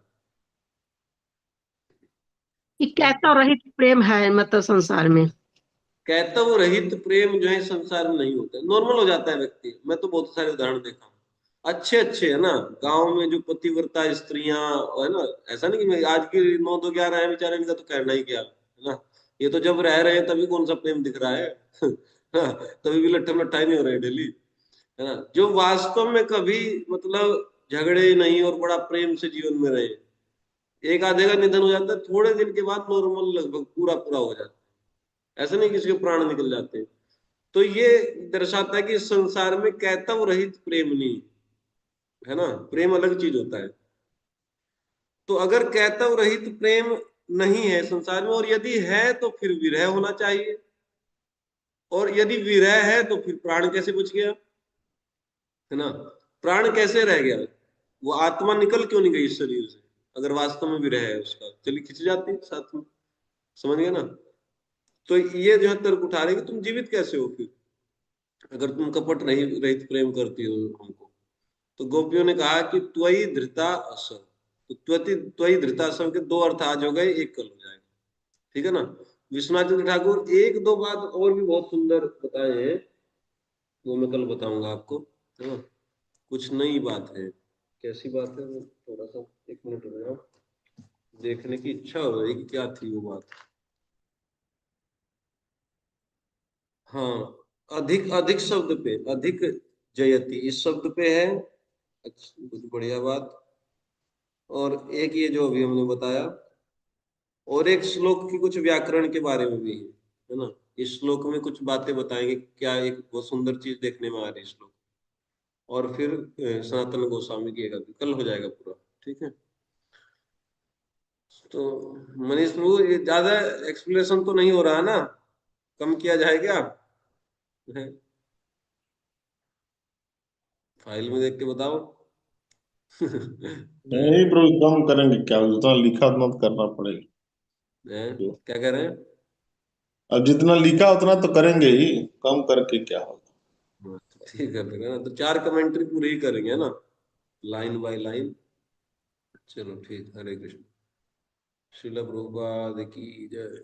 कि कैसा रहित प्रेम है मतलब संसार में। कैतव रहित प्रेम जो है संसार में नहीं होता, नॉर्मल हो जाता है व्यक्ति। मैं तो बहुत सारे उदाहरण देखा हूँ, अच्छे अच्छे, है ना, गांव में जो पतिव्रता स्त्रियां, है ना, ऐसा नहीं कि मैं आज की 9 2 11 है बेचारे, इनका तो कहना ही क्या है ना, ये तो जब रह रहे हैं तभी कौन सा प्रेम दिख रहा है। हाँ, तभी भी लट्ठम लट्ठाई नहीं हो रहे डेली, है ना, जो वास्तव में कभी मतलब झगड़े नहीं और बड़ा प्रेम से जीवन में रहे। एक आधे का निधन हो जाता है, थोड़े दिन के बाद नॉर्मल लगभग पूरा पूरा हो जाता है, ऐसा नहीं किसी के प्राण निकल जाते हैं। तो ये दर्शाता है कि इस संसार में कैतव रहित प्रेम नहीं, है ना, प्रेम अलग चीज होता है। तो अगर कैतव रहित प्रेम नहीं है संसार में, और यदि है तो फिर विरह होना चाहिए, और यदि विरह है तो फिर प्राण कैसे बच गया, है ना, प्राण कैसे रह गया, वो आत्मा निकल क्यों नहीं गई इस शरीर से, अगर वास्तव में विरह है उसका, चली खिंच जाती साथ में, समझ गए ना। तो ये जो है तर्क उठा रहे कि तुम जीवित कैसे हो फिर, अगर तुम कपट रहित प्रेम करती हो हमको। तो गोपियों ने कहा कि त्वयि धृता असव, तो त्वयि धृता असव के दो अर्थ आज हो गए, एक कल हो जाएगा, ठीक है ना। विश्वनाथ चंद्र ठाकुर एक दो बात और भी बहुत सुंदर बताए हैं, वो मैं कल बताऊंगा आपको, है ना, कुछ नई बात है। कैसी बात है वो थोड़ा सा, 1 मिनट हो गया, देखने की इच्छा हो रही कि क्या थी वो बात। हाँ, अधिक अधिक शब्द पे, अधिक जयति इस शब्द पे है, अच्छा कुछ बढ़िया बात। और एक ये जो अभी हमने बताया, और एक श्लोक की कुछ व्याकरण के बारे में भी है ना, इस श्लोक में कुछ बातें बताएंगे, क्या एक बहुत सुंदर चीज देखने में आ रही है श्लोक। और फिर सनातन गोस्वामी की एक कल हो जाएगा पूरा, ठीक है। तो मनीष प्रभु, ये ज्यादा एक्सप्लेनेशन तो नहीं हो रहा ना, कम किया जाए क्या? फाइल में देख के बताओ। नहीं ब्रो, कम करेंगे क्या, जितना लिखा उतना तो करना पड़ेगा। क्या कह रहे हैं? अब जितना लिखा उतना तो करेंगे ही, कम करके क्या होगा। ठीक है फिर, है ना, तो 4 कमेंट्री पूरी ही करेंगे ना, लाइन बाय लाइन। चलो ठीक, हरे कृष्ण, श्रील प्रभुपाद की जय।